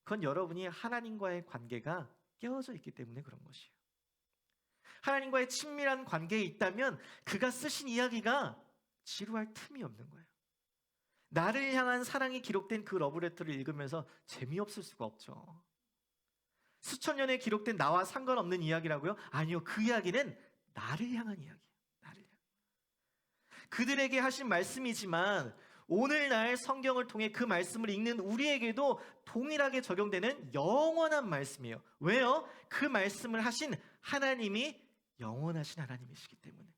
그건 여러분이 하나님과의 관계가 깨어져 있기 때문에 그런 것이에요. 하나님과의 친밀한 관계에 있다면 그가 쓰신 이야기가 지루할 틈이 없는 거예요. 나를 향한 사랑이 기록된 그 러브레터를 읽으면서 재미없을 수가 없죠. 수천 년에 기록된 나와 상관없는 이야기라고요? 아니요, 그 이야기는 나를 향한 이야기예요. 나를 향한. 그들에게 하신 말씀이지만 오늘날 성경을 통해 그 말씀을 읽는 우리에게도 동일하게 적용되는 영원한 말씀이에요. 왜요? 그 말씀을 하신 하나님이 영원하신 하나님이시기 때문에.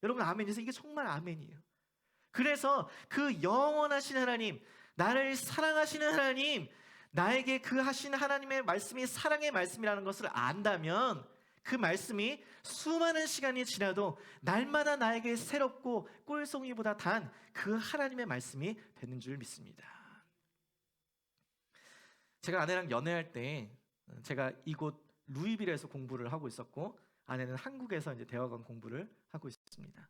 여러분 아멘이세요? 이게 정말 아멘이에요. 그래서 그 영원하신 하나님, 나를 사랑하시는 하나님, 나에게 그 하신 하나님의 말씀이 사랑의 말씀이라는 것을 안다면 그 말씀이 수많은 시간이 지나도 날마다 나에게 새롭고 꿀송이보다 단 그 하나님의 말씀이 되는 줄 믿습니다. 제가 아내랑 연애할 때 제가 이곳 루이빌에서 공부를 하고 있었고 아내는 한국에서 이제 대학원 공부를 하고 있었습니다.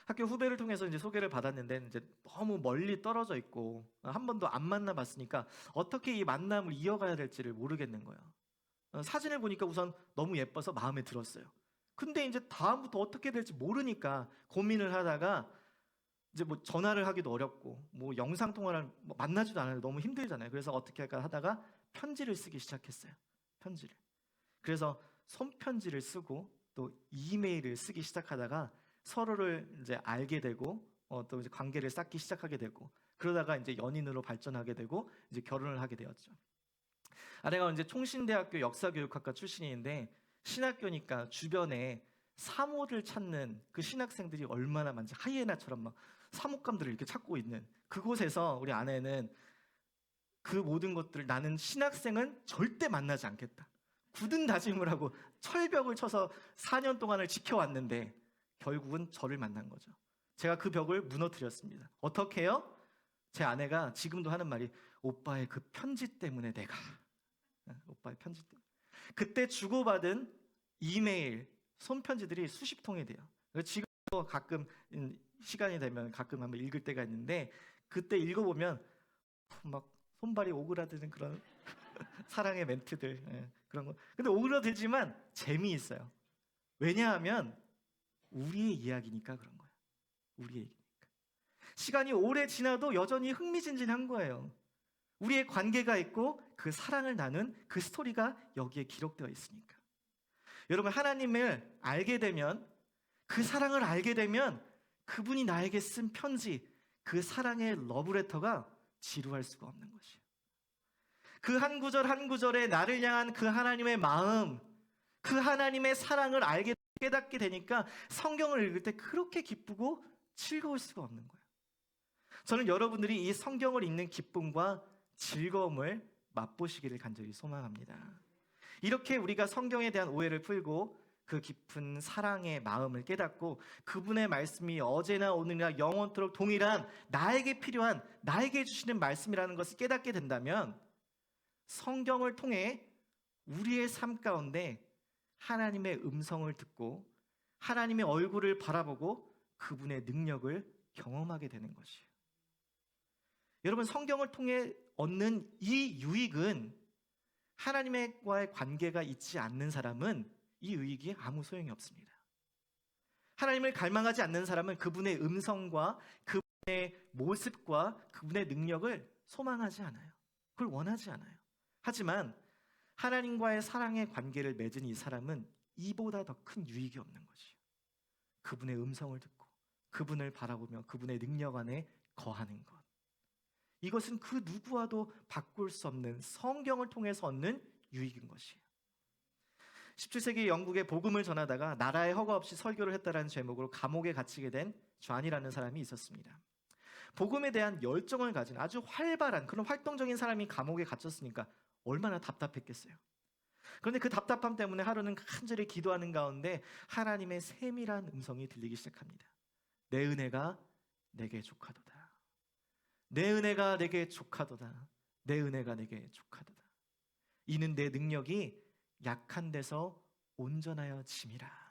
학교 후배를 통해서 이제 소개를 받았는데 이제 너무 멀리 떨어져 있고 한 번도 안 만나봤으니까 어떻게 이 만남을 이어가야 될지를 모르겠는 거예요. 사진을 보니까 우선 너무 예뻐서 마음에 들었어요. 근데 이제 다음부터 어떻게 될지 모르니까 고민을 하다가 이제 뭐 전화를 하기도 어렵고 뭐 영상 통화를 만나지도 않아요. 너무 힘들잖아요. 그래서 어떻게 할까 하다가 편지를 쓰기 시작했어요. 편지를. 그래서 손편지를 쓰고 또 이메일을 쓰기 시작하다가 서로를 이제 알게 되고 또 이제 관계를 쌓기 시작하게 되고 그러다가 이제 연인으로 발전하게 되고 이제 결혼을 하게 되었죠. 아내가 이제 총신대학교 역사교육학과 출신인데 신학교니까 주변에 사모를 찾는 그 신학생들이 얼마나 많지. 하이에나처럼 막 사목감들을 이렇게 찾고 있는 그곳에서 우리 아내는 그 모든 것들을 나는 신학생은 절대 만나지 않겠다. 굳은 다짐을 하고 철벽을 쳐서 4년 동안을 지켜왔는데 결국은 저를 만난 거죠. 제가 그 벽을 무너뜨렸습니다. 어떻게 해요? 제 아내가 지금도 하는 말이 오빠의 그 편지 때문에 내가 오빠의 편지 때문에 그때 주고받은 이메일, 손편지들이 수십 통이 돼요. 지금도 가끔 시간이 되면 가끔 한번 읽을 때가 있는데 그때 읽어보면 막 손발이 오그라드는 그런 사랑의 멘트들 그런 거. 근데 오그라들지만 재미있어요. 왜냐하면 우리의 이야기니까 그런 거예요. 우리의 얘기니까. 시간이 오래 지나도 여전히 흥미진진한 거예요. 우리의 관계가 있고 그 사랑을 나눈 그 스토리가 여기에 기록되어 있으니까. 여러분 하나님을 알게 되면 그 사랑을 알게 되면 그분이 나에게 쓴 편지 그 사랑의 러브레터가 지루할 수가 없는 것이에요. 그 한 구절 한 구절에 나를 향한 그 하나님의 마음 그 하나님의 사랑을 알게 깨닫게 되니까 성경을 읽을 때 그렇게 기쁘고 즐거울 수가 없는 거예요. 저는 여러분들이 이 성경을 읽는 기쁨과 즐거움을 맛보시기를 간절히 소망합니다. 이렇게 우리가 성경에 대한 오해를 풀고 그 깊은 사랑의 마음을 깨닫고 그분의 말씀이 어제나 오늘이나 영원토록 동일한 나에게 필요한 나에게 주시는 말씀이라는 것을 깨닫게 된다면 성경을 통해 우리의 삶 가운데 하나님의 음성을 듣고 하나님의 얼굴을 바라보고 그분의 능력을 경험하게 되는 것이에요. 여러분 성경을 통해 얻는 이 유익은 하나님과의 관계가 있지 않는 사람은 이 유익이 아무 소용이 없습니다. 하나님을 갈망하지 않는 사람은 그분의 음성과 그분의 모습과 그분의 능력을 소망하지 않아요. 그걸 원하지 않아요. 하지만 하나님과의 사랑의 관계를 맺은 이 사람은 이보다 더 큰 유익이 없는 것이에요. 그분의 음성을 듣고 그분을 바라보며 그분의 능력 안에 거하는 것. 이것은 그 누구와도 바꿀 수 없는 성경을 통해서 얻는 유익인 것이에요. 17세기 영국에 복음을 전하다가 나라의 허가 없이 설교를 했다라는 제목으로 감옥에 갇히게 된 존이라는 사람이 있었습니다. 복음에 대한 열정을 가진 아주 활발한 그런 활동적인 사람이 감옥에 갇혔으니까 얼마나 답답했겠어요. 그런데 그 답답함 때문에 하루는 간절히 기도하는 가운데 하나님의 세밀한 음성이 들리기 시작합니다. 내 은혜가 내게 족하도다. 내 은혜가 내게 족하도다. 내 은혜가 내게 족하도다. 이는 내 능력이 약한 데서 온전하여 짐이라.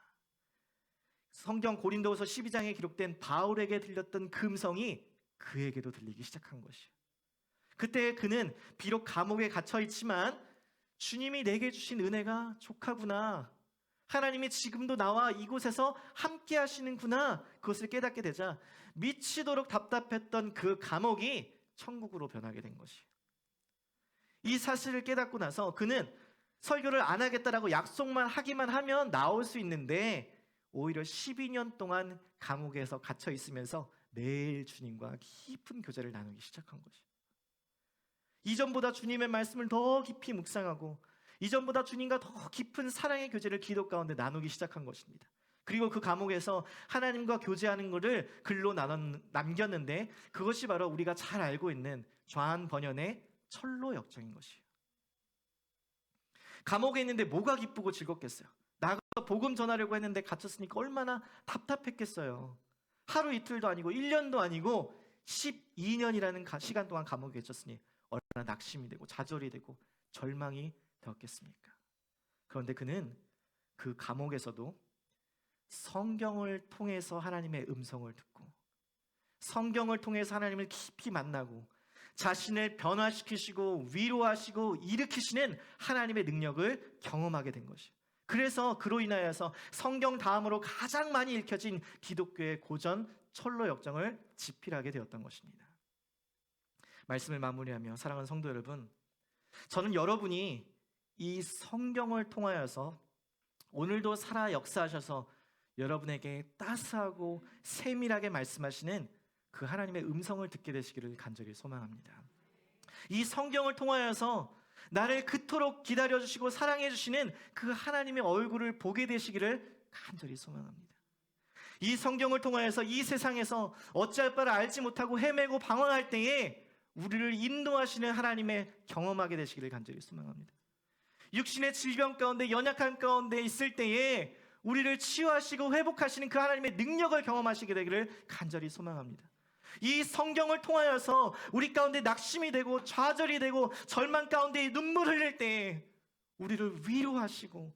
성경 고린도후서 12장에 기록된 바울에게 들렸던 그 음성이 그에게도 들리기 시작한 것이에요. 그때 그는 비록 감옥에 갇혀 있지만 주님이 내게 주신 은혜가 족하구나. 하나님이 지금도 나와 이곳에서 함께 하시는구나. 그것을 깨닫게 되자 미치도록 답답했던 그 감옥이 천국으로 변하게 된 것이에요. 이 사실을 깨닫고 나서 그는 설교를 안 하겠다라고 약속만 하기만 하면 나올 수 있는데 오히려 12년 동안 감옥에서 갇혀 있으면서 매일 주님과 깊은 교제를 나누기 시작한 것이에요. 이전보다 주님의 말씀을 더 깊이 묵상하고 이전보다 주님과 더 깊은 사랑의 교제를 기도 가운데 나누기 시작한 것입니다. 그리고 그 감옥에서 하나님과 교제하는 것을 글로 남겼는데 그것이 바로 우리가 잘 알고 있는 좌한 번연의 철로 역정인 것이에요. 감옥에 있는데 뭐가 기쁘고 즐겁겠어요? 나가서 복음 전하려고 했는데 갇혔으니까 얼마나 답답했겠어요. 하루 이틀도 아니고 1년도 아니고 12년이라는 시간 동안 감옥에 갇혔으니 얼마나 낙심이 되고 좌절이 되고 절망이 되었겠습니까? 그런데 그는 그 감옥에서도 성경을 통해서 하나님의 음성을 듣고 성경을 통해서 하나님을 깊이 만나고 자신을 변화시키시고 위로하시고 일으키시는 하나님의 능력을 경험하게 된 것이에요. 그래서 그로 인하여서 성경 다음으로 가장 많이 읽혀진 기독교의 고전 철로 역정을 집필하게 되었던 것입니다. 말씀을 마무리하며 사랑하는 성도 여러분, 저는 여러분이 이 성경을 통하여서 오늘도 살아 역사하셔서 여러분에게 따스하고 세밀하게 말씀하시는 그 하나님의 음성을 듣게 되시기를 간절히 소망합니다. 이 성경을 통하여서 나를 그토록 기다려주시고 사랑해주시는 그 하나님의 얼굴을 보게 되시기를 간절히 소망합니다. 이 성경을 통하여서 이 세상에서 어찌할 바를 알지 못하고 헤매고 방황할 때에 우리를 인도하시는 하나님의 경험하게 되시기를 간절히 소망합니다. 육신의 질병 가운데 연약한 가운데 있을 때에 우리를 치유하시고 회복하시는 그 하나님의 능력을 경험하시게 되기를 간절히 소망합니다. 이 성경을 통하여서 우리 가운데 낙심이 되고 좌절이 되고 절망 가운데 눈물 흘릴 때 우리를 위로하시고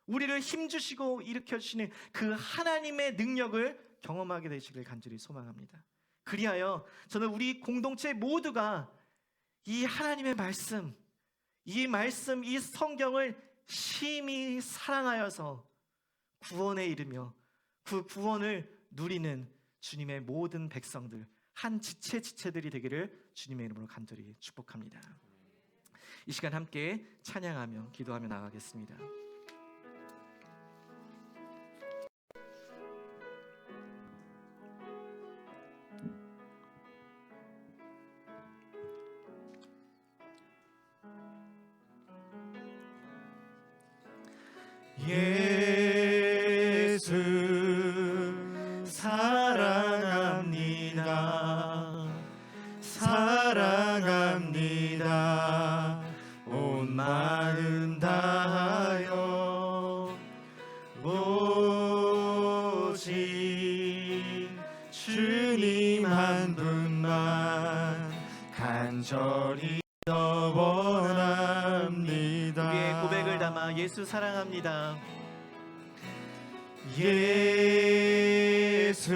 우리를 힘주시고 일으켜주시는 그 하나님의 능력을 경험하게 되시길 간절히 소망합니다. 그리하여 저는 우리 공동체 모두가 이 하나님의 말씀, 이 성경을 심히 사랑하여서 구원에 이르며 그 구원을 누리는 주님의 모든 백성들, 한 지체들이 되기를 주님의 이름으로 간절히 축복합니다. 이 시간 함께 찬양하며 기도하며 나가겠습니다. 예수 사랑합니다. 사랑합니다. 온 마음 다하여 오직 주님 한 분만 간절히 더 원합니다. 우리의 고백을 담아 예수 사랑합니다. 예수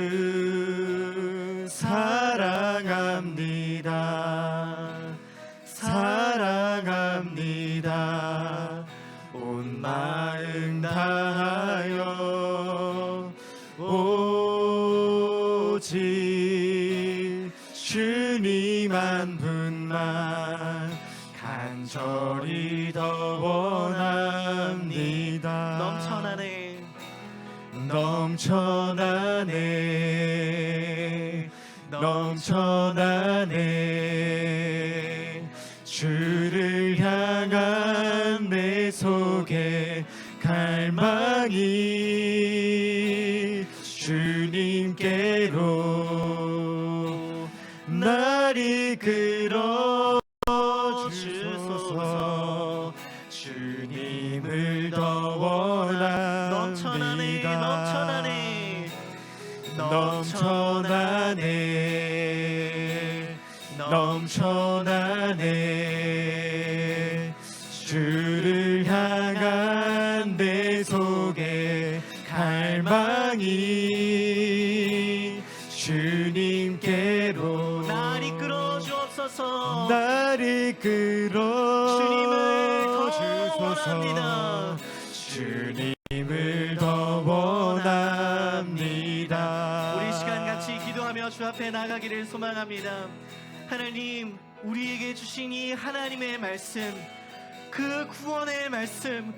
사랑합니다. 사랑합니다. 온 마음 다하여 오직 주님 한 분만 간절히 더 원합니다. 넘쳐나네 주를 향한 내 속에 갈망이 주님께로 날 이끌어 주소서. 주님을 더 원합니다. 넘쳐나네 주를 향한 내 속에 갈망이 주님께로 날 이끌어 주옵소서. 날 이끌어 주님을 더 주소서. 주님을 더 원합니다. 우리 시간 같이 기도하며 주 앞에 나가기를 소망합니다. 하나님, 우리에게 주신 이 하나님의 말씀, 그 구원의 말씀,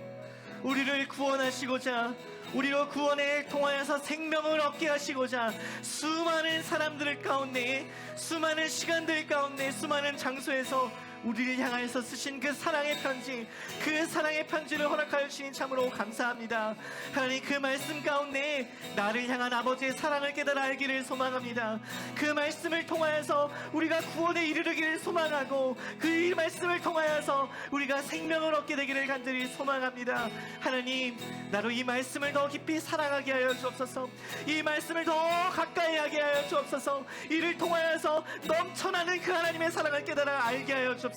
우리를 구원하시고자 우리로 구원을 통하여서 생명을 얻게 하시고자 수많은 사람들 가운데, 수많은 시간들 가운데, 수많은 장소에서 우리를 향하여서 쓰신 그 사랑의 편지, 그 사랑의 편지를 허락하여 주신 참으로 감사합니다. 하나님, 그 말씀 가운데 나를 향한 아버지의 사랑을 깨달아 알기를 소망합니다. 그 말씀을 통하여서 우리가 구원에 이르르기를 소망하고, 그 말씀을 통하여서 우리가 생명을 얻게 되기를 간절히 소망합니다. 하나님, 나로 이 말씀을 더 깊이 사랑하게 하여 주옵소서. 이 말씀을 더 가까이 하게 하여 주옵소서. 이를 통하여서 넘쳐나는 그 하나님의 사랑을 깨달아 알게 하여 주옵소서.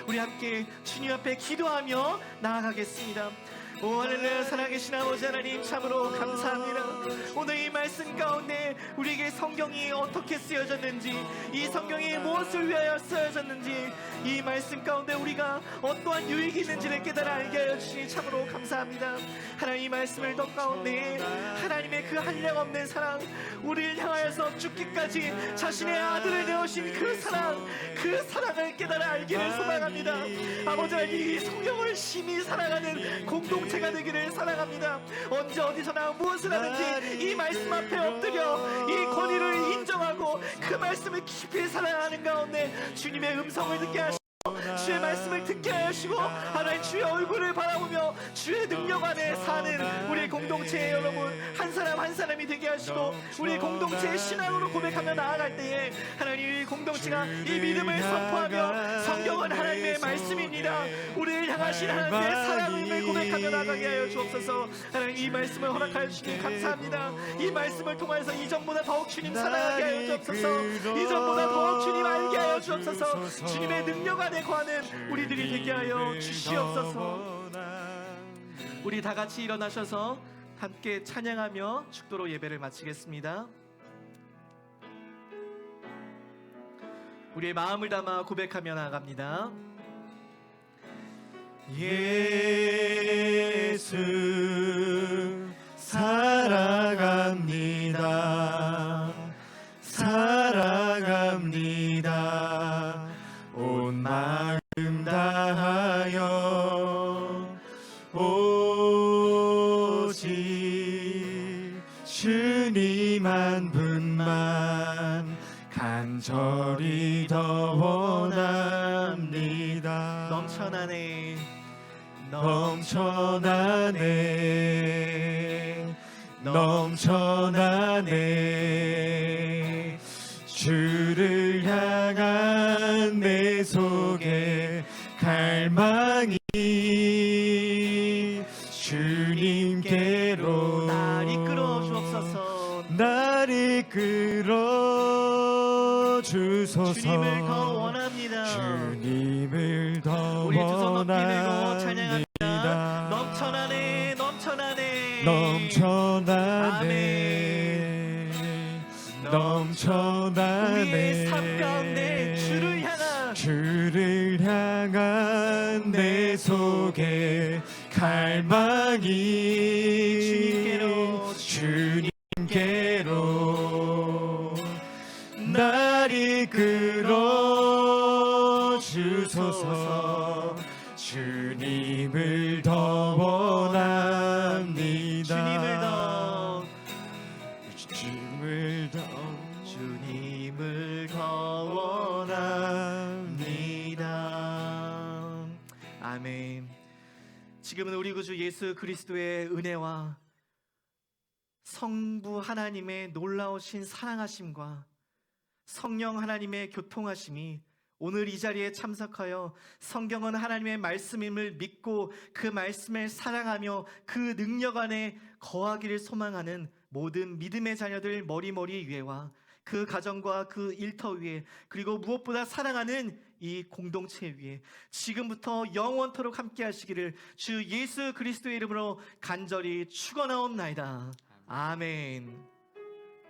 우리 함께 주님 앞에 기도하며 나아가겠습니다. 오 할렐루야. 살아계신 아버지 하나님, 참으로 감사합니다. 오늘 이 말씀 가운데 우리에게 성경이 어떻게 쓰여졌는지, 이 성경이 무엇을 위하여 쓰여졌는지, 이 말씀 가운데 우리가 어떠한 유익이 있는지를 깨달아 알게 하여 주시니 참으로 감사합니다. 하나님, 이 말씀을 더 가운데 하나님의 그 한량없는 사랑, 우리를 향하여서 죽기까지 자신의 아들을 내어신 그 사랑, 그 사랑을 깨달아 알기를 소망합니다. 아버지 하나님, 이 성경을 심히 사랑하는 공동체가 되기를 사랑합니다. 언제 어디서나 무엇을 하든지 이 말씀 앞에 엎드려 이 권위를 인정하고 그 말씀을 깊이 사랑하는 가운데 주님의 음성을 듣게 하시고, 주의 말씀을 듣게 하시고, 하나님 주의 얼굴을 바라보며 주의 능력 안에 사는 우리 공동체의 여러분 한 사람 한 사람이 되게 하시고, 우리 공동체의 신앙으로 고백하며 나아갈 때에 하나님, 이 공동체가 이 믿음을 선포하며 성경은 하나님의 말씀입니다, 우리를 향하신 하나님의 사랑을 고백하며 나가게 하여 주옵소서. 하나님, 이 말씀을 허락하여 주시니 감사합니다. 이 말씀을 통해서 이전보다 더욱 주님 사랑하게 하여 주옵소서. 이전보다 더욱 주님 알게 하여 주옵소서. 주님의 능력 안에 거하는 우리들이 되게 하여 주시옵소서. 우리 다 같이 일어나셔서 함께 찬양하며 축도로 예배를 마치겠습니다. 우리의 마음을 담아 고백하며 나아갑니다. 예수 사랑합니다. 사랑합니다. 온 마음 다하여 오직 주님 한 분만 간절히 더 원합니다. 넘쳐나네, 넘쳐나네, 넘쳐나네. 주를 향한 내 속에 갈망이 주님께로 날 이끌어 주옵소서. 날 이끌어 주소서. 주님을 더 원합니다. 주님을 더 우리 두 손 높이 들고 원합니다. 찬양합니다. 넘쳐나네, 넘쳐나네, 넘쳐나네, 넘쳐나네. 우리의 삶 가운데 주를 향한 내 속에 갈망이 주님께로 날 이끌어 주소서. 주님을 더 원합니다. 주님을 더 원합니다. 아멘. 지금은 우리 구주 예수 그리스도의 은혜와 성부 하나님의 놀라우신 사랑하심과 성령 하나님의 교통하심이 오늘 이 자리에 참석하여 성경은 하나님의 말씀임을 믿고 그 말씀을 사랑하며 그 능력 안에 거하기를 소망하는 모든 믿음의 자녀들 머리머리 위에와 그 가정과 그 일터 위에, 그리고 무엇보다 사랑하는 이 공동체 위에 지금부터 영원토록 함께 하시기를 주 예수 그리스도의 이름으로 간절히 축원하옵나이다. 아멘.